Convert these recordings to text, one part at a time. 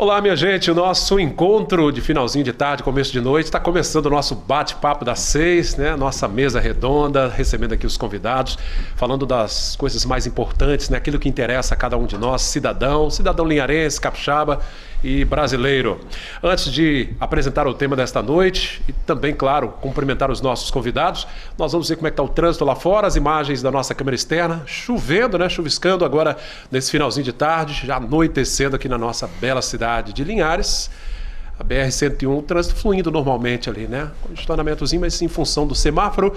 Olá, minha gente, o nosso encontro de finalzinho de tarde, começo de noite, está começando o nosso bate-papo das 6, né? Nossa mesa redonda, recebendo aqui os convidados, falando das coisas mais importantes, né? Aquilo que interessa a cada um de nós, cidadão linharense, capixaba e brasileiro. Antes de apresentar o tema desta noite e também, claro, cumprimentar os nossos convidados, nós vamos ver como é que está o trânsito lá fora, as imagens da nossa câmera externa, chovendo, né? Chuviscando agora nesse finalzinho de tarde, já anoitecendo aqui na nossa bela cidade de Linhares. A BR-101, o trânsito fluindo normalmente ali, né? Congestionamentozinho, mas em função do semáforo.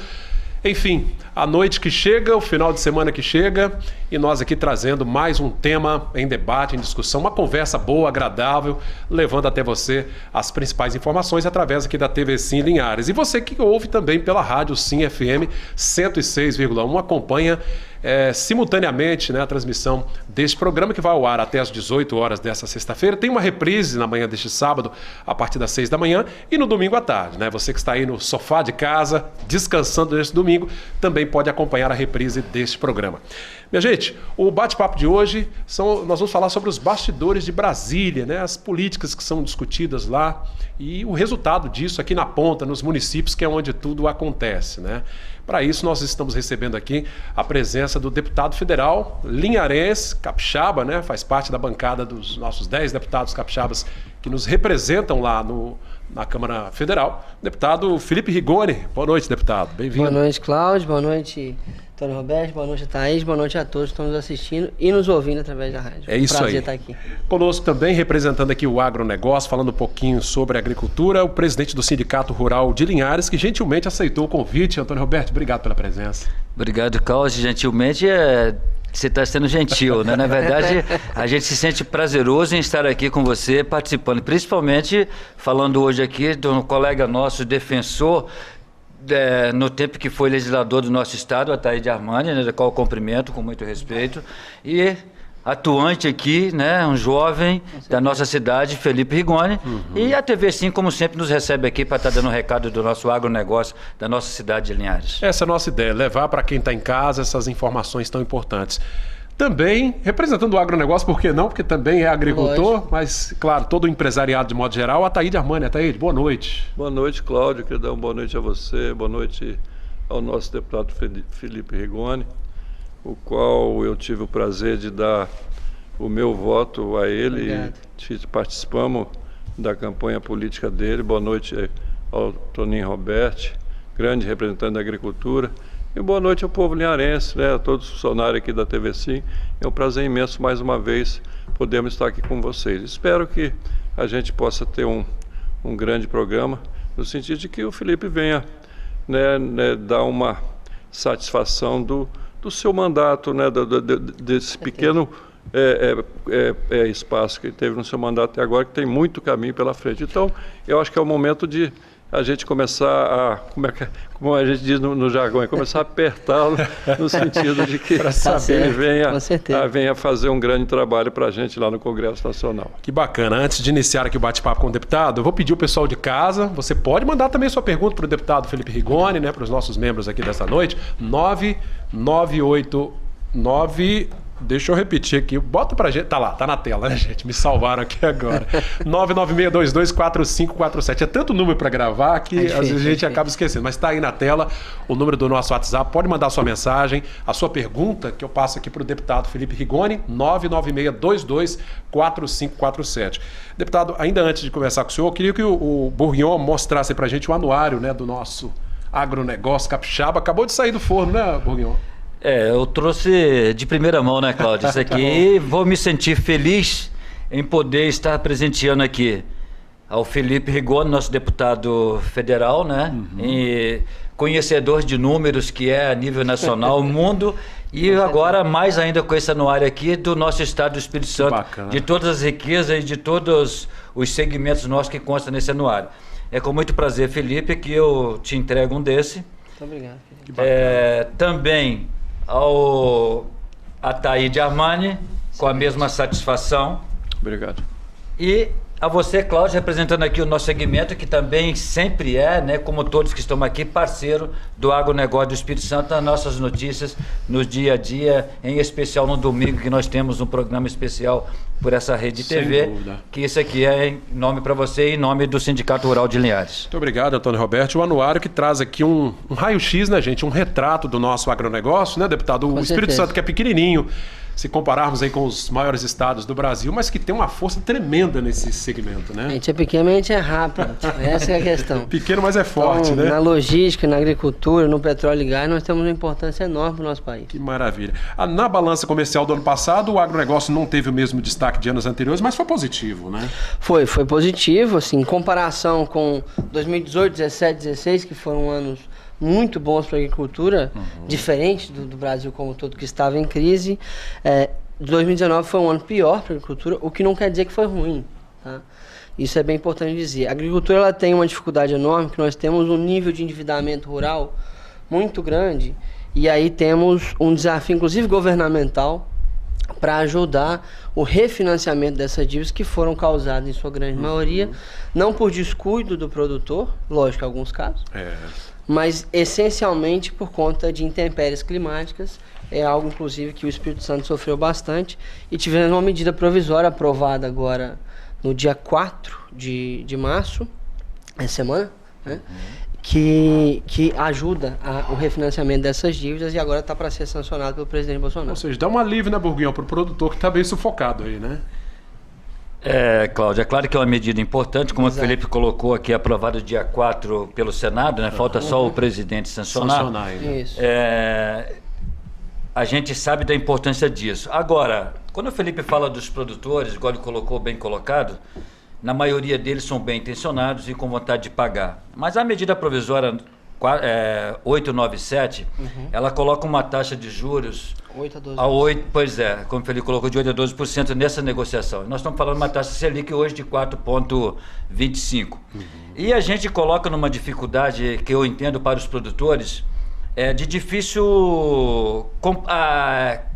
Enfim, a noite que chega, o final de semana que chega, e nós aqui trazendo mais um tema em debate, em discussão, uma conversa boa, agradável, levando até você as principais informações através aqui da TV Sim Linhares. E você que ouve também pela rádio Sim FM 106,1, acompanha simultaneamente, né, a transmissão deste programa que vai ao ar até às 18 horas dessa sexta-feira. Tem uma reprise na manhã deste sábado, a partir das 6 da manhã, e no domingo à tarde, né? Você que está aí no sofá de casa, descansando neste domingo, também pode acompanhar a reprise deste programa. Minha gente, o bate-papo de hoje, nós vamos falar sobre os bastidores de Brasília, né? As políticas que são discutidas lá e o resultado disso aqui na ponta, nos municípios, que é onde tudo acontece, né? Para isso, nós estamos recebendo aqui a presença do deputado federal linharense, capixaba, né? Faz parte da bancada dos nossos 10 deputados capixabas que nos representam lá na Câmara Federal, deputado Felipe Rigoni. Boa noite, deputado. Bem-vindo. Boa noite, Cláudio. Boa noite, Antônio Roberto. Boa noite, Thaís. Boa noite a todos que estão nos assistindo e nos ouvindo através da rádio. É isso aí. Prazer estar aqui. Conosco também, representando aqui o agronegócio, falando um pouquinho sobre agricultura, o presidente do Sindicato Rural de Linhares, que gentilmente aceitou o convite. Antônio Roberto, obrigado pela presença. Obrigado, Cláudio. Gentilmente você está sendo gentil, né? Na verdade, a gente se sente prazeroso em estar aqui com você, participando, principalmente falando hoje aqui de um colega nosso, defensor, no tempo que foi legislador do nosso estado, Ataíde Armani, né, do qual eu cumprimento com muito respeito, e atuante aqui, né, um jovem da nossa cidade, Felipe Rigoni, e a TV Sim, como sempre, nos recebe aqui para estar dando um recado do nosso agronegócio, da nossa cidade de Linhares. Essa é a nossa ideia, levar para quem está em casa essas informações tão importantes. Também, representando o agronegócio, por que não? Porque também é agricultor, lógico. Mas, claro, todo o empresariado de modo geral, Ataíde Armani. Ataíde, boa noite. Boa noite, Cláudio, queria dar uma boa noite a você, boa noite ao nosso deputado Felipe Rigoni, o qual eu tive o prazer de dar o meu voto a ele. Obrigado. E participamos da campanha política dele. Boa noite ao Toninho Roberti, grande representante da agricultura. E boa noite ao povo linharense, né, a todos os funcionários aqui da TV Sim. É um prazer imenso, mais uma vez, podermos estar aqui com vocês. Espero que a gente possa ter um grande programa, no sentido de que o Felipe venha dar uma satisfação do seu mandato, né, desse pequeno espaço que ele teve no seu mandato até agora, que tem muito caminho pela frente. Então, eu acho que é o momento de a gente começar como a gente diz no jargão, começar a apertá-lo no sentido de que ele venha fazer um grande trabalho para a gente lá no Congresso Nacional. Que bacana. Antes de iniciar aqui o bate-papo com o deputado, eu vou pedir o pessoal de casa, você pode mandar também sua pergunta para o deputado Felipe Rigoni, né, para os nossos membros aqui dessa noite, 9989... Deixa eu repetir aqui, bota pra gente, tá lá, tá na tela, né, gente? Me salvaram aqui agora. 996224547. É tanto número pra gravar que às vezes a gente acaba esquecendo, mas tá aí na tela o número do nosso WhatsApp. Pode mandar sua mensagem, a sua pergunta, que eu passo aqui pro deputado Felipe Rigoni, 996224547. Deputado, ainda antes de conversar com o senhor, eu queria que o Bourguignon mostrasse pra gente o anuário, né, do nosso agronegócio capixaba. Acabou de sair do forno, né, Bourguignon? Eu trouxe de primeira mão, né, Cláudio? Isso aqui, vou me sentir feliz em poder estar presenteando aqui ao Felipe Rigoni, nosso deputado federal, né? E conhecedor de números que é a nível nacional, o mundo, e agora mais ainda com esse anuário aqui do nosso estado do Espírito Santo, de todas as riquezas e de todos os segmentos nossos que constam nesse anuário. É com muito prazer, Felipe, que eu te entrego um desse. Muito obrigado, Felipe. Também ao Ataíde Armani, com a mesma satisfação. Obrigado. E a você, Cláudio, representando aqui o nosso segmento, que também sempre né, como todos que estão aqui, parceiro do agronegócio do Espírito Santo, nas nossas notícias, no dia a dia, em especial no domingo, que nós temos um programa especial por essa rede Sem TV, dúvida. que isso aqui é em nome para você e em nome do Sindicato Rural de Linhares. Muito obrigado, Antônio Roberto. O anuário que traz aqui um raio-x, né, gente? Um retrato do nosso agronegócio, né, deputado? O Espírito certeza. Santo, que é pequenininho, se compararmos aí com os maiores estados do Brasil, mas que tem uma força tremenda nesse segmento, A né? gente é pequeno, mas a gente é rápido. Essa é a questão. Pequeno, mas é forte, Então, né? na logística, na agricultura, no petróleo e gás, nós temos uma importância enorme para o nosso país. Que maravilha. Na balança comercial do ano passado, o agronegócio não teve o mesmo destaque de anos anteriores, mas foi positivo, né? Foi positivo, assim, em comparação com 2018, 17, 16, que foram anos muito bons para a agricultura, diferente do Brasil como um todo, que estava em crise. 2019 foi um ano pior para a agricultura, o que não quer dizer que foi ruim, tá? Isso é bem importante dizer. A agricultura ela tem uma dificuldade enorme, que nós temos um nível de endividamento rural muito grande, e aí temos um desafio, inclusive governamental, para ajudar o refinanciamento dessas dívidas que foram causadas, em sua grande maioria, não por descuido do produtor, lógico, em alguns casos, mas essencialmente por conta de intempéries climáticas. É algo, inclusive, que o Espírito Santo sofreu bastante, e tivemos uma medida provisória aprovada agora no dia 4 de março, essa semana, né? Que ajuda o refinanciamento dessas dívidas, e agora está para ser sancionado pelo presidente Bolsonaro. Ou seja, dá um alívio, né, Burguinho, para o produtor que está bem sufocado aí, né? Cláudio, é claro que é uma medida importante, como Exato. o Felipe colocou aqui, aprovado dia 4 pelo Senado, né? Falta só o presidente sancionar. Ainda. Isso. A gente sabe da importância disso. Agora, quando o Felipe fala dos produtores, igual ele colocou, bem colocado, na maioria deles são bem intencionados e com vontade de pagar. Mas a medida provisória 897, ela coloca uma taxa de juros 8 a 12%. a 8, pois é, como o Felipe colocou, de 8 a 12% nessa negociação. Nós estamos falando de uma taxa Selic hoje de 4,25. E a gente coloca numa dificuldade que eu entendo para os produtores, de difícil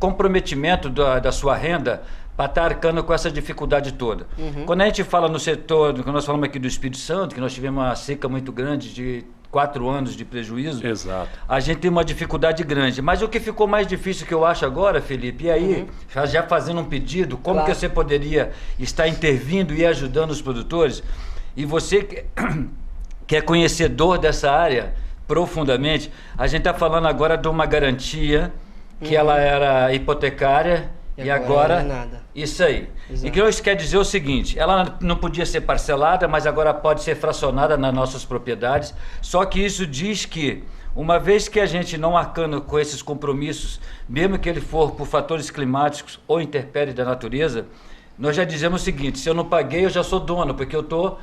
comprometimento da sua renda para estar arcando com essa dificuldade toda. Quando a gente fala no setor, quando nós falamos aqui do Espírito Santo, que nós tivemos uma seca muito grande de 4 anos de prejuízo, Exato. a gente tem uma dificuldade grande. Mas o que ficou mais difícil que eu acho agora, Felipe, e aí, já fazendo um pedido, como Claro. que você poderia estar intervindo e ajudando os produtores? E você que é conhecedor dessa área profundamente, a gente está falando agora de uma garantia que ela era hipotecária e agora não é nada. isso aí. Exato. E que isso quer dizer o seguinte, ela não podia ser parcelada, mas agora pode ser fracionada nas nossas propriedades, só que isso diz que, uma vez que a gente não arcando com esses compromissos, mesmo que ele for por fatores climáticos ou intempéries da natureza, nós já dizemos o seguinte, se eu não paguei, eu já sou dono, porque eu estou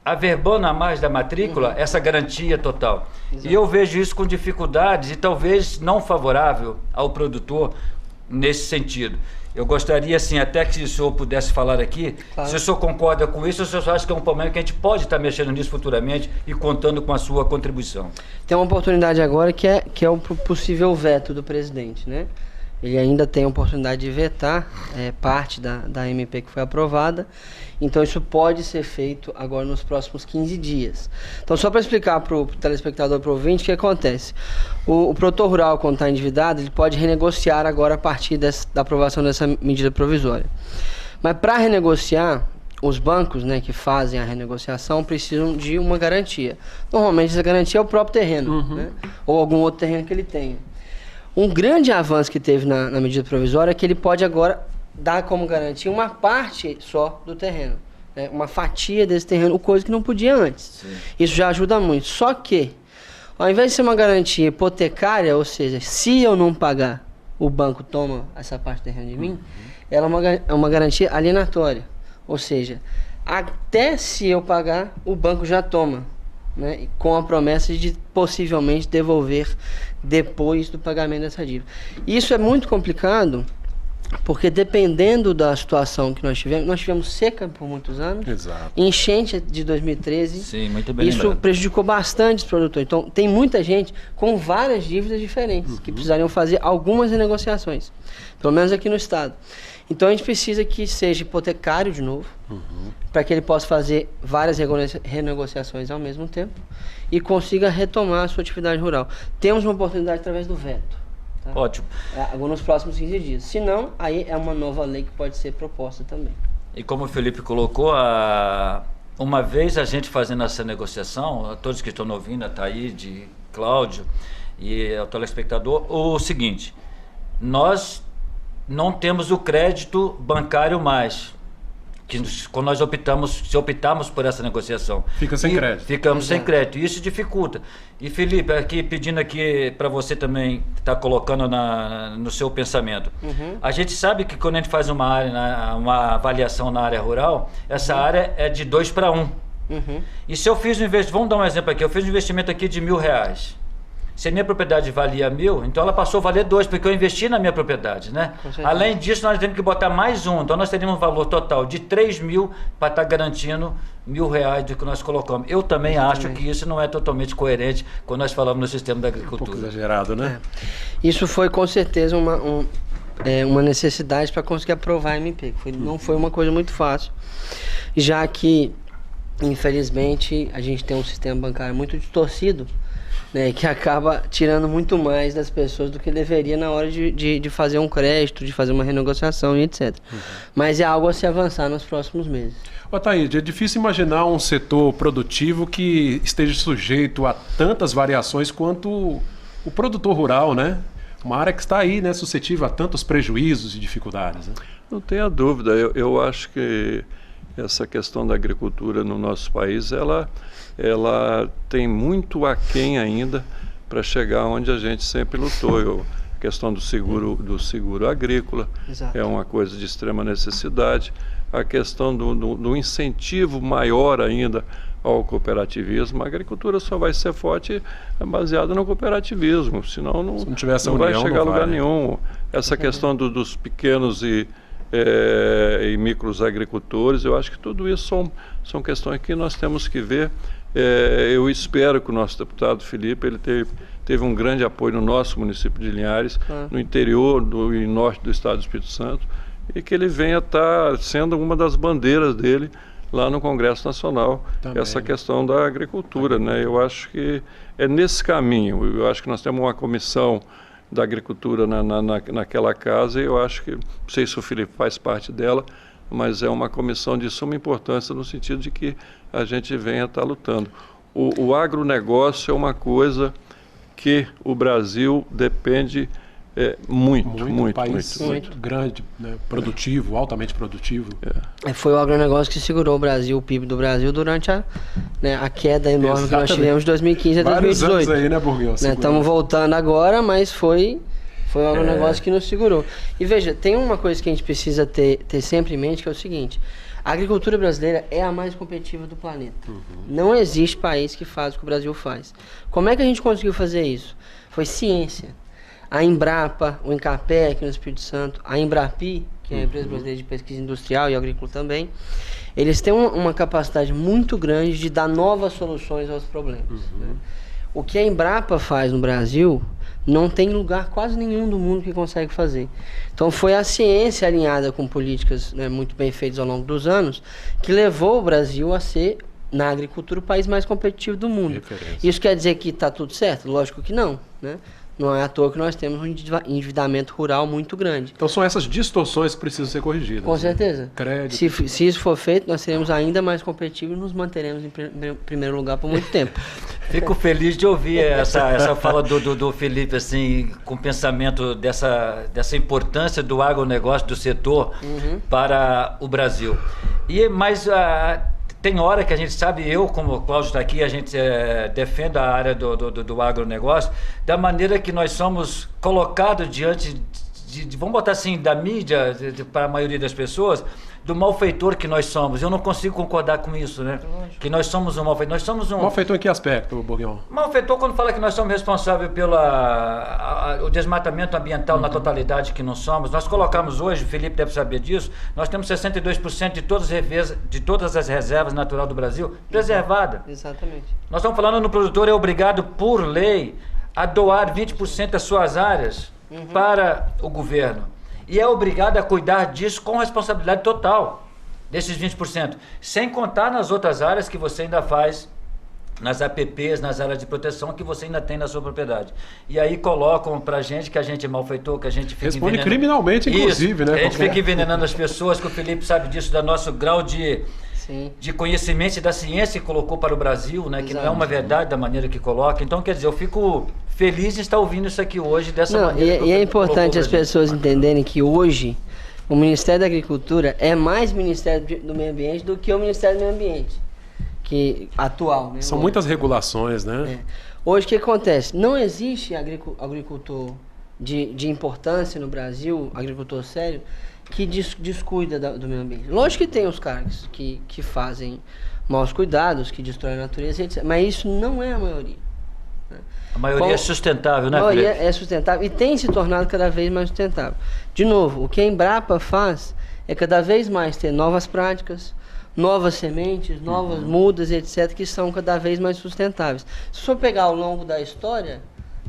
averbando a mais da matrícula essa garantia total. Exato. E eu vejo isso com dificuldades e talvez não favorável ao produtor nesse sentido. Eu gostaria, assim, até que o senhor pudesse falar aqui, Claro. se o senhor concorda com isso, ou se o senhor acha que é um problema que a gente pode estar mexendo nisso futuramente e contando com a sua contribuição. Tem uma oportunidade agora que é o possível veto do presidente, né? Ele ainda tem a oportunidade de vetar parte da MP que foi aprovada. Então isso pode ser feito agora nos próximos 15 dias. Então só para explicar para o telespectador, para o ouvinte, o que acontece. O produtor rural, quando está endividado, ele pode renegociar agora a partir da aprovação dessa medida provisória. Mas para renegociar, os bancos, né, que fazem a renegociação precisam de uma garantia. Normalmente essa garantia é o próprio terreno, né? Ou algum outro terreno que ele tenha. Um grande avanço que teve na medida provisória é que ele pode agora dar como garantia uma parte só do terreno, né? Uma fatia desse terreno, coisa que não podia antes. Sim. Isso já ajuda muito. Só que, ao invés de ser uma garantia hipotecária, ou seja, se eu não pagar, o banco toma essa parte do terreno de mim, ela é uma garantia alienatória. Ou seja, até se eu pagar, o banco já toma, né? Com a promessa de possivelmente devolver depois do pagamento dessa dívida. Isso é muito complicado, porque dependendo da situação que nós tivemos seca por muitos anos, Exato. enchente de 2013, Sim, muito bem isso lembrado. prejudicou bastante os produtores. Então, tem muita gente com várias dívidas diferentes, que precisariam fazer algumas renegociações, pelo menos aqui no estado. Então, a gente precisa que seja hipotecário de novo, para que ele possa fazer várias renegociações ao mesmo tempo e consiga retomar a sua atividade rural. Temos uma oportunidade através do veto. Tá? Ótimo. Agora nos próximos 15 dias. Se não, aí é uma nova lei que pode ser proposta também. E como o Felipe colocou, uma vez a gente fazendo essa negociação, a todos que estão ouvindo, a Taíde, Cláudio e o telespectador, o seguinte: nós não temos o crédito bancário mais, quando nós optarmos por essa negociação. Fica sem crédito. Ficamos sem crédito. Isso dificulta. E Felipe, aqui pedindo aqui para você também estar colocando no seu pensamento. A gente sabe que quando a gente faz uma avaliação na área rural, essa área é de 2 para 1. E se eu fiz um investimento, vamos dar um exemplo aqui, eu fiz um investimento aqui de R$1.000. Se a minha propriedade valia 1.000, então ela passou a valer 2, porque eu investi na minha propriedade, né? Além disso, nós temos que botar mais um, então nós teríamos um valor total de 3.000 para estar garantindo R$1.000 do que nós colocamos. Eu também acho que isso não é totalmente coerente quando nós falamos no sistema da agricultura. Um pouco exagerado, né? Isso foi com certeza uma necessidade para conseguir aprovar a MP. Não foi uma coisa muito fácil, já que, infelizmente, a gente tem um sistema bancário muito distorcido, né, que acaba tirando muito mais das pessoas do que deveria na hora de fazer um crédito, de fazer uma renegociação e etc. Mas é algo a se avançar nos próximos meses. Taíde, é difícil imaginar um setor produtivo que esteja sujeito a tantas variações quanto o produtor rural, né? Uma área que está aí, né, suscetível a tantos prejuízos e dificuldades, né? Não tenha dúvida, eu acho que essa questão da agricultura no nosso país, ela tem muito aquém ainda para chegar onde a gente sempre lutou. A questão do seguro agrícola é uma coisa de extrema necessidade. A questão do incentivo maior ainda ao cooperativismo. A agricultura só vai ser forte baseada no cooperativismo, senão não vai chegar a lugar nenhum. Essa questão dos pequenos e micros agricultores, eu acho que tudo isso são questões que nós temos que ver. Eu espero que o nosso deputado Felipe ele teve um grande apoio no nosso município de Linhares, no interior e norte do estado do Espírito Santo, e que ele venha estar sendo uma das bandeiras dele lá no Congresso Nacional, também. Essa questão da agricultura, né? Eu acho que é nesse caminho. Eu acho que nós temos uma comissão da agricultura naquela casa, e eu acho que, não sei se o Felipe faz parte dela, mas é uma comissão de suma importância no sentido de que a gente venha estar lutando. O agronegócio é uma coisa que o Brasil depende muito país muito grande, né? Produtivo, altamente produtivo. Foi o agronegócio que segurou o Brasil, o PIB do Brasil, durante a queda enorme que nós tivemos de 2015 a 2018. Vários anos aí, né, Burguinho? Estamos voltando agora, mas foi o agronegócio que nos segurou. E veja, tem uma coisa que a gente precisa ter sempre em mente, que é o seguinte: a agricultura brasileira é a mais competitiva do planeta. Não existe país que faz o que o Brasil faz. Como é que a gente conseguiu fazer isso? Foi ciência. A Embrapa, o Incapé aqui no Espírito Santo, a Embrapi, que é a empresa brasileira de pesquisa industrial e agrícola também, eles têm uma capacidade muito grande de dar novas soluções aos problemas. Né? O que a Embrapa faz no Brasil não tem lugar quase nenhum do mundo que consegue fazer. Então foi a ciência alinhada com políticas, né, muito bem feitas ao longo dos anos, que levou o Brasil a ser, na agricultura, o país mais competitivo do mundo. Isso quer dizer que está tudo certo? Lógico que não, né? Não é à toa que nós temos um endividamento rural muito grande. Então são essas distorções que precisam ser corrigidas. Com certeza. Né? Crédito. Se isso for feito, nós seremos ainda mais competitivos e nos manteremos em primeiro lugar por muito tempo. Fico feliz de ouvir essa fala do Felipe, assim, com o pensamento dessa importância do agronegócio, do setor para o Brasil. Mas tem hora que a gente sabe, eu, como o Cláudio está aqui, a gente defende a área do agronegócio, da maneira que nós somos colocados diante vamos botar assim, da mídia, para a maioria das pessoas, do malfeitor que nós somos. Eu não consigo concordar com isso, né? Que nós somos um malfeitor. Nós somos um... Malfeitor em que aspecto, Burguinho? Malfeitor quando fala que nós somos responsáveis pelo desmatamento ambiental na totalidade, que não somos. Nós colocamos hoje, o Felipe deve saber disso, nós temos 62% de todas as reservas naturais do Brasil preservadas. Exatamente. Nós estamos falando no produtor é obrigado, por lei, a doar 20% das suas áreas para o governo. E é obrigado a cuidar disso com responsabilidade total, desses 20%. Sem contar nas outras áreas que você ainda faz nas APPs, nas áreas de proteção que você ainda tem na sua propriedade. E aí colocam pra gente que a gente é malfeitor, que a gente fica Responde criminalmente, inclusive, isso, né? a gente fica envenenando as pessoas, que o Felipe sabe disso, do nosso grau de conhecimento e da ciência que colocou para o Brasil, né? Que não é uma verdade da maneira que coloca. Então, quer dizer, eu fico feliz de estar ouvindo isso aqui hoje dessa maneira. E é importante as pessoas entenderem que hoje o Ministério da Agricultura é mais Ministério do Meio Ambiente do que o Ministério do Meio Ambiente atual. Né? São muitas regulações, né? Hoje o que acontece? Não existe agricultor de importância no Brasil, agricultor sério, que descuida do meio ambiente. Lógico que tem os caras que fazem maus cuidados, que destroem a natureza, etc. Mas isso não é a maioria. Né? A maioria é sustentável, né, Felipe? A maioria Felipe? é sustentável e tem se tornado cada vez mais sustentável. De novo, o que a Embrapa faz é cada vez mais ter novas práticas, novas sementes, novas mudas, etc., que são cada vez mais sustentáveis. Se for pegar ao longo da história,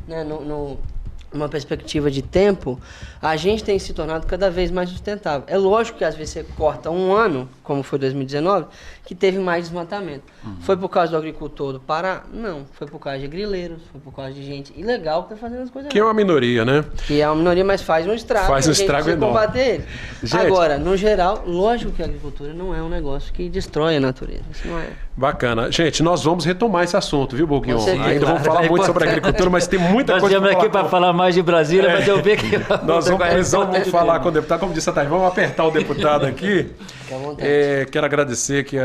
né, numa perspectiva de tempo, a gente tem se tornado cada vez mais sustentável. É lógico que às vezes você corta um ano, como foi 2019, que teve mais desmatamento. Foi por causa do agricultor do Pará? Não. Foi por causa de grileiros, foi por causa de gente ilegal que está fazendo as coisas Que é uma minoria, né? Que é uma minoria, mas faz um estrago. Faz um estrago enorme. Combater ele. Gente, agora, no geral, lógico que a agricultura não é um negócio que destrói a natureza. Isso não é. Bacana. Gente, nós vamos retomar esse assunto, viu, Boguion? Ainda vamos falar É muito sobre importante. agricultura, mas tem muita Nós coisa viemos aqui para falar mais de Brasília, mas eu vi que... Nós vamos falar com o deputado, como disse a Thaís, vamos apertar o deputado aqui. Fique à vontade. Quero agradecer aqui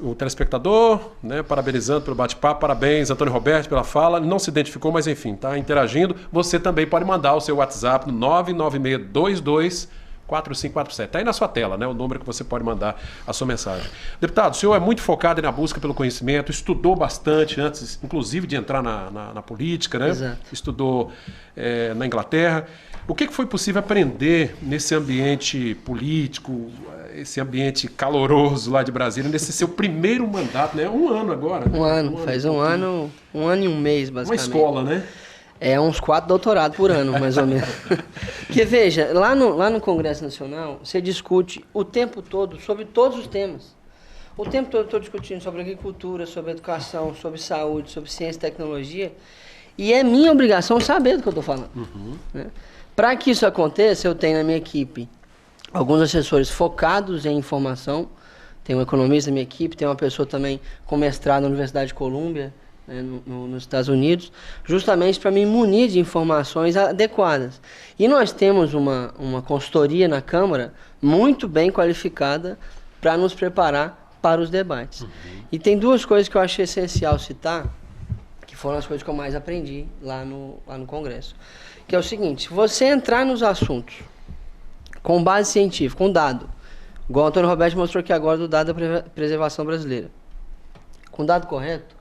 o telespectador, né, parabenizando pelo bate-papo, parabéns, Antônio Roberto, pela fala. Não se identificou, mas enfim, está interagindo. Você também pode mandar o seu WhatsApp no 996224547. Está aí na sua tela, né, o número que você pode mandar a sua mensagem. Deputado, o senhor é muito focado na busca pelo conhecimento, estudou bastante antes, inclusive, de entrar na política, né? Exato. Estudou na Inglaterra. O que foi possível aprender nesse ambiente político, esse ambiente caloroso lá de Brasília, nesse seu primeiro mandato, né? Um ano agora. Um ano, faz um ano e um mês, Uma basicamente. escola, né? É uns 4 doutorados por ano, mais ou menos. Porque veja, lá no Congresso Nacional, você discute o tempo todo sobre todos os temas. O tempo todo eu estou discutindo sobre agricultura, sobre educação, sobre saúde, sobre ciência e tecnologia. E é minha obrigação saber do que eu estou falando. Né? Para que isso aconteça, eu tenho na minha equipe alguns assessores focados em informação. Tem um economista na minha equipe, tem uma pessoa também com mestrado na Universidade de Colômbia, né, nos Estados Unidos, justamente para me munir de informações adequadas. E nós temos uma consultoria na Câmara muito bem qualificada para nos preparar para os debates. E tem duas coisas que eu achei essencial citar, que foram as coisas que eu mais aprendi lá no Congresso. Que é o seguinte, você entrar nos assuntos com base científica, com dado, igual o Antônio Roberto mostrou aqui agora do dado da preservação brasileira, com dado correto,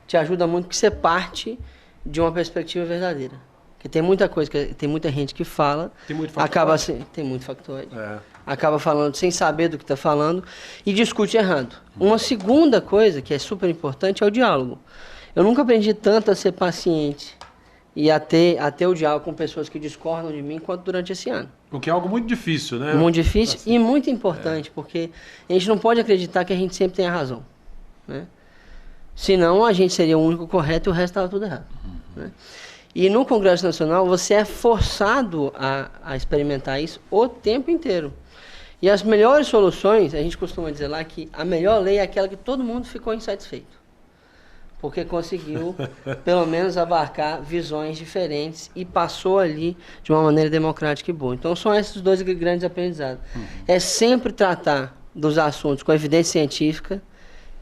te ajuda muito porque você parte de uma perspectiva verdadeira. Porque tem muita coisa, tem muita gente que fala, Tem muito factoide. tem muito factoide, acaba falando sem saber do que está falando e discute errado. Uma segunda coisa que é super importante é o diálogo. Eu nunca aprendi tanto a ser paciente e a ter o diálogo com pessoas que discordam de mim quanto durante esse ano. O que é algo muito difícil, né? Muito difícil e muito importante, porque a gente não pode acreditar que a gente sempre tem a razão, né? Senão a gente seria o único correto e o resto estava tudo errado. Né? E no Congresso Nacional você é forçado a experimentar isso o tempo inteiro. E as melhores soluções, a gente costuma dizer lá que a melhor lei é aquela que todo mundo ficou insatisfeito. Porque conseguiu, pelo menos, abarcar visões diferentes e passou ali de uma maneira democrática e boa. Então, são esses dois grandes aprendizados. É sempre tratar dos assuntos com evidência científica,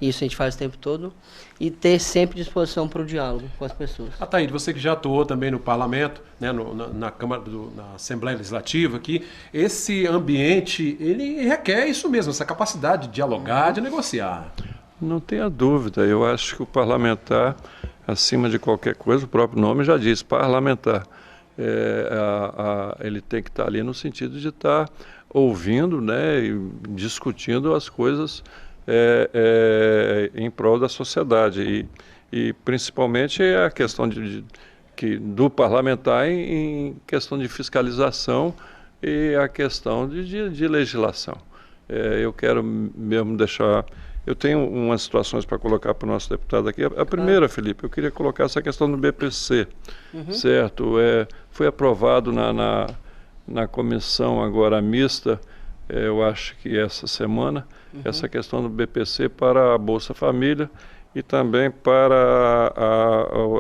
isso a gente faz o tempo todo, e ter sempre disposição para o diálogo com as pessoas. Ataíde, você que já atuou também no parlamento, né, na Câmara, na Assembleia Legislativa aqui, esse ambiente, ele requer isso mesmo, essa capacidade de dialogar, de negociar. Não tenha dúvida, eu acho que o parlamentar, acima de qualquer coisa, o próprio nome já diz, parlamentar, ele tem que estar ali no sentido de estar ouvindo, né, e discutindo as coisas em prol da sociedade e principalmente a questão do parlamentar em questão de fiscalização e a questão de legislação. Eu quero mesmo deixar eu tenho umas situações para colocar para o nosso deputado aqui. A primeira, Felipe, eu queria colocar essa questão do BPC, certo? Foi aprovado na comissão agora mista, eu acho que essa semana, essa questão do BPC para a Bolsa Família e também para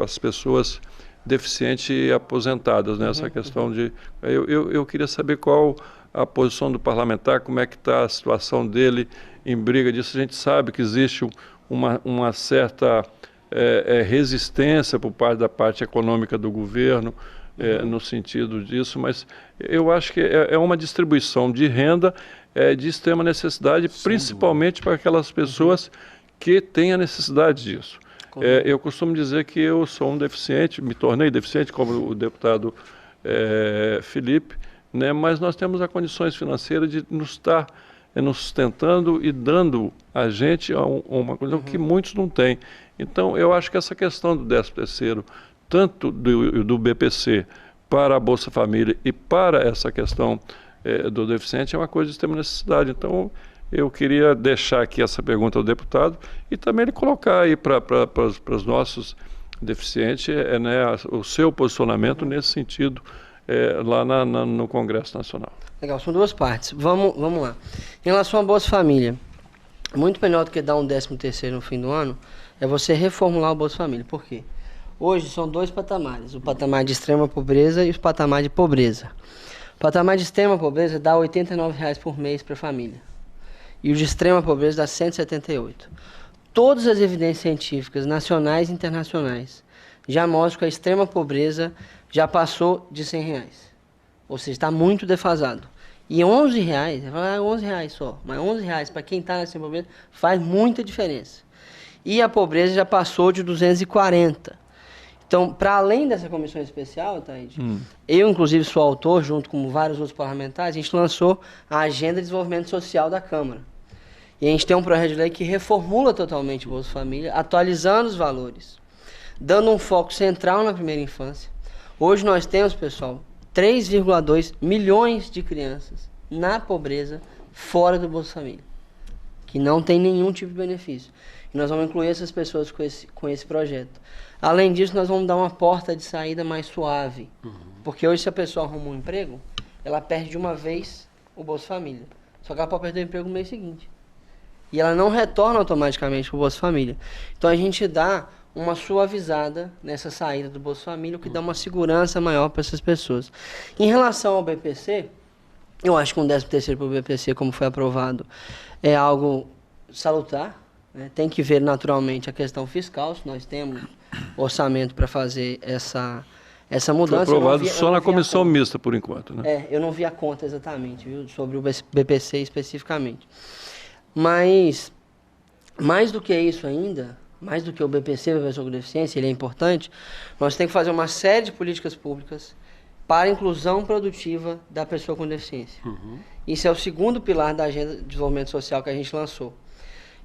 as pessoas deficientes e aposentadas, né? Essa questão de... Eu queria saber qual a posição do parlamentar, como é que está a situação dele em briga disso. A gente sabe que existe uma certa resistência por parte da parte econômica do governo, no sentido disso, mas eu acho que é uma distribuição de renda de extrema necessidade, principalmente para aquelas pessoas que têm a necessidade disso. Eu costumo dizer que eu sou um deficiente, me tornei deficiente, como o deputado Felipe, né? Mas nós temos as condições financeiras de nos estar nos sustentando e dando a gente uma coisa que muitos não têm. Então, eu acho que essa questão do 13º, tanto do BPC para a Bolsa Família e para essa questão do deficiente, é uma coisa de extrema necessidade. Então, eu queria deixar aqui essa pergunta ao deputado e também ele colocar aí para os nossos deficientes né, o seu posicionamento nesse sentido lá no Congresso Nacional. Legal, são duas partes. Vamos lá. Em relação à Bolsa Família, muito melhor do que dar um 13º no fim do ano é você reformular o Bolsa Família. Por quê? Hoje são dois patamares, o patamar de extrema pobreza e o patamar de pobreza. O patamar de extrema pobreza dá R$ 89,00 por mês para a família. E o de extrema pobreza dá R$ 178. Todas as evidências científicas, nacionais e internacionais, já mostram que a extrema pobreza já passou de R$ 100. Ou seja, está muito defasado. E R$11, vai falar R$11 só, mas R$11 para quem está na extrema pobreza faz muita diferença. E a pobreza já passou de 240. Então, para além dessa comissão especial, Taíde, eu, inclusive, sou autor, junto com vários outros parlamentares, a gente lançou a Agenda de Desenvolvimento Social da Câmara. E a gente tem um projeto de lei que reformula totalmente o Bolsa Família, atualizando os valores, dando um foco central na primeira infância. Hoje nós temos, pessoal, 3,2 milhões de crianças na pobreza fora do Bolsa Família, que não tem nenhum tipo de benefício. E nós vamos incluir essas pessoas com esse projeto. Além disso, nós vamos dar uma porta de saída mais suave. Porque hoje, se a pessoa arruma um emprego, ela perde de uma vez o Bolsa Família. Só que ela pode perder o emprego no mês seguinte. E ela não retorna automaticamente para o Bolsa Família. Então, a gente dá uma suavizada nessa saída do Bolsa Família, o que dá uma segurança maior para essas pessoas. Em relação ao BPC, eu acho que um 13º para o BPC, como foi aprovado, é algo salutar. Tem que ver naturalmente a questão fiscal, se nós temos orçamento para fazer essa mudança. Foi aprovado só na comissão mista, por enquanto, né? Eu não vi a conta exatamente, viu, sobre o BPC especificamente. Mas, mais do que isso ainda, mais do que o BPC, a pessoa com deficiência, ele é importante, nós temos que fazer uma série de políticas públicas para a inclusão produtiva da pessoa com deficiência. Isso é o segundo pilar da Agenda de Desenvolvimento Social que a gente lançou.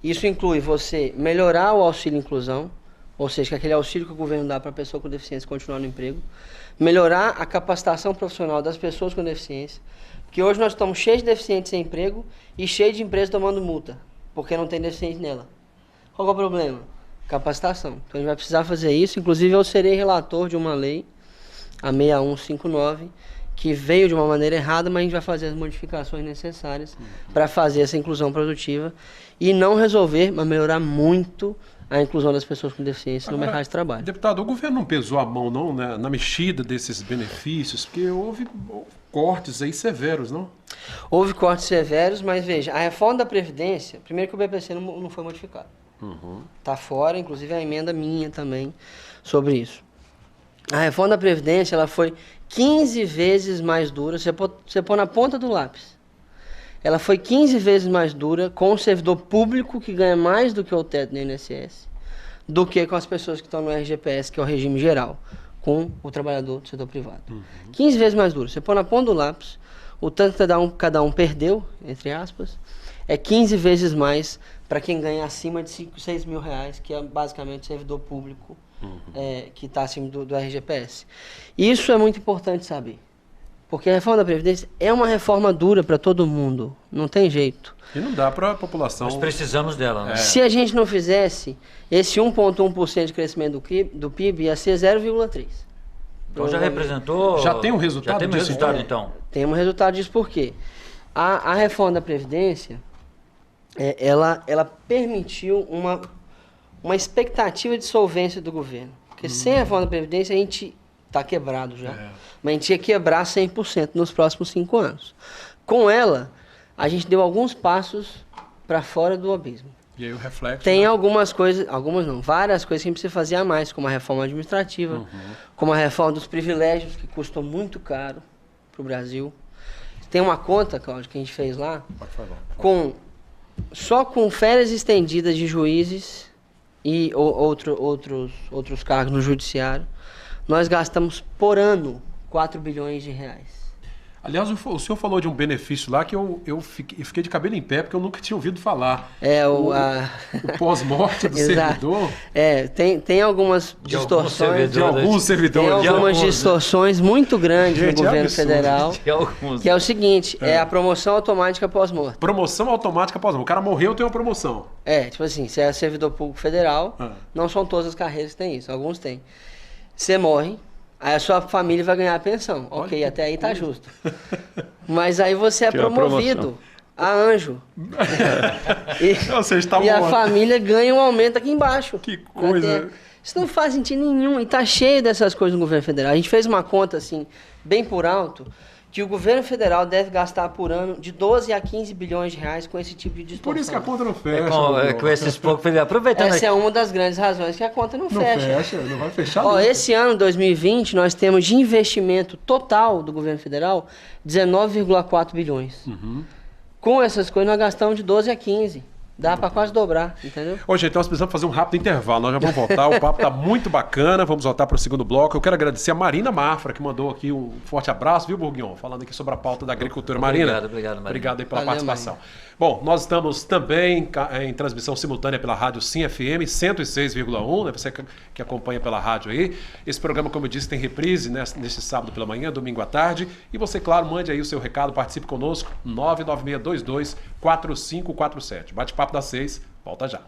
Isso inclui você melhorar o auxílio inclusão, ou seja, aquele auxílio que o governo dá para a pessoa com deficiência continuar no emprego, melhorar a capacitação profissional das pessoas com deficiência, porque hoje nós estamos cheios de deficientes sem emprego e cheios de empresas tomando multa, porque não tem deficiente nela. Qual é o problema? Capacitação. Então a gente vai precisar fazer isso, inclusive eu serei relator de uma lei, a 6159, que veio de uma maneira errada, mas a gente vai fazer as modificações necessárias para fazer essa inclusão produtiva e não resolver, mas melhorar muito a inclusão das pessoas com deficiência no mercado de trabalho. Deputado, o governo não pesou a mão não, né, na mexida desses benefícios, porque houve cortes aí severos, não? Houve cortes severos, mas veja, a reforma da Previdência, primeiro que o BPC não foi modificado. Está fora, inclusive a emenda minha também sobre isso. A reforma da Previdência ela foi 15 vezes mais dura, você pôr na ponta do lápis. Ela foi 15 vezes mais dura com o servidor público que ganha mais do que o teto do INSS, do que com as pessoas que estão no RGPS, que é o regime geral, com o trabalhador do setor privado. 15 vezes mais dura. Você põe na ponta do lápis, o tanto que cada um perdeu, entre aspas, é 15 vezes mais para quem ganha acima de 6 mil reais, que é basicamente o servidor público que está acima do RGPS. Isso é muito importante saber. Porque a reforma da Previdência é uma reforma dura para todo mundo, não tem jeito. E não dá para a população... Nós precisamos dela, né? Se a gente não fizesse, esse 1,1% de crescimento do PIB ia ser 0,3%. Então já representou... Já tem um resultado Já tem um disso, resultado, então? então? Tem um resultado disso por quê? A reforma da Previdência, ela permitiu uma expectativa de solvência do governo. Porque sem a reforma da Previdência a gente está quebrado já. Mas a gente ia quebrar 100% nos próximos 5 anos. Com ela, a gente deu alguns passos para fora do abismo. E aí o reflexo... Tem algumas coisas, várias coisas que a gente precisa fazer a mais, como a reforma administrativa, como a reforma dos privilégios, que custou muito caro para o Brasil. Tem uma conta, Cláudio, que a gente fez lá, só com férias estendidas de juízes e outros cargos no judiciário, nós gastamos por ano 4 bilhões de reais. Aliás, o senhor falou de um benefício lá que eu fiquei de cabelo em pé, porque eu nunca tinha ouvido falar. O pós-morte do servidor. Tem algumas distorções. De alguns servidores. Tem algumas distorções muito grandes no governo federal. Que é o seguinte, é a promoção automática pós-morte. Promoção automática pós-morte. O cara morreu, tem uma promoção. Tipo assim, você é servidor público federal, não são todas as carreiras que tem isso, alguns têm. Você morre, aí a sua família vai ganhar a pensão. Ok, até aí tá justo. Mas aí você é promovido a anjo. E a família ganha um aumento aqui embaixo. Que coisa. Isso não faz sentido nenhum. E tá cheio dessas coisas no governo federal. A gente fez uma conta, assim, bem por alto, que o governo federal deve gastar por ano de 12 a 15 bilhões de reais com esse tipo de distorção. Por isso que a conta não fecha. Com esses poucos, aproveitando Essa é uma das grandes razões que a conta não fecha. Não vai fechar. Esse ano, 2020, nós temos de investimento total do governo federal 19,4 bilhões. Com essas coisas, nós gastamos de 12 a 15. Dá para quase dobrar, entendeu? Gente, então nós precisamos fazer um rápido intervalo. Nós já vamos voltar. O papo tá muito bacana. Vamos voltar para o segundo bloco. Eu quero agradecer a Marina Mafra, que mandou aqui um forte abraço, viu, Bourguignon? Falando aqui sobre a pauta da agricultura. Marina. Obrigado, Marina. Obrigado aí pela participação. Marina. Bom, nós estamos também em transmissão simultânea pela rádio Sim FM 106,1, né? Você que acompanha pela rádio aí. Esse programa, como eu disse, tem reprise neste sábado pela manhã, domingo à tarde. E você, claro, mande aí o seu recado, participe conosco, 99622-4547. Bate-papo das 6, volta já.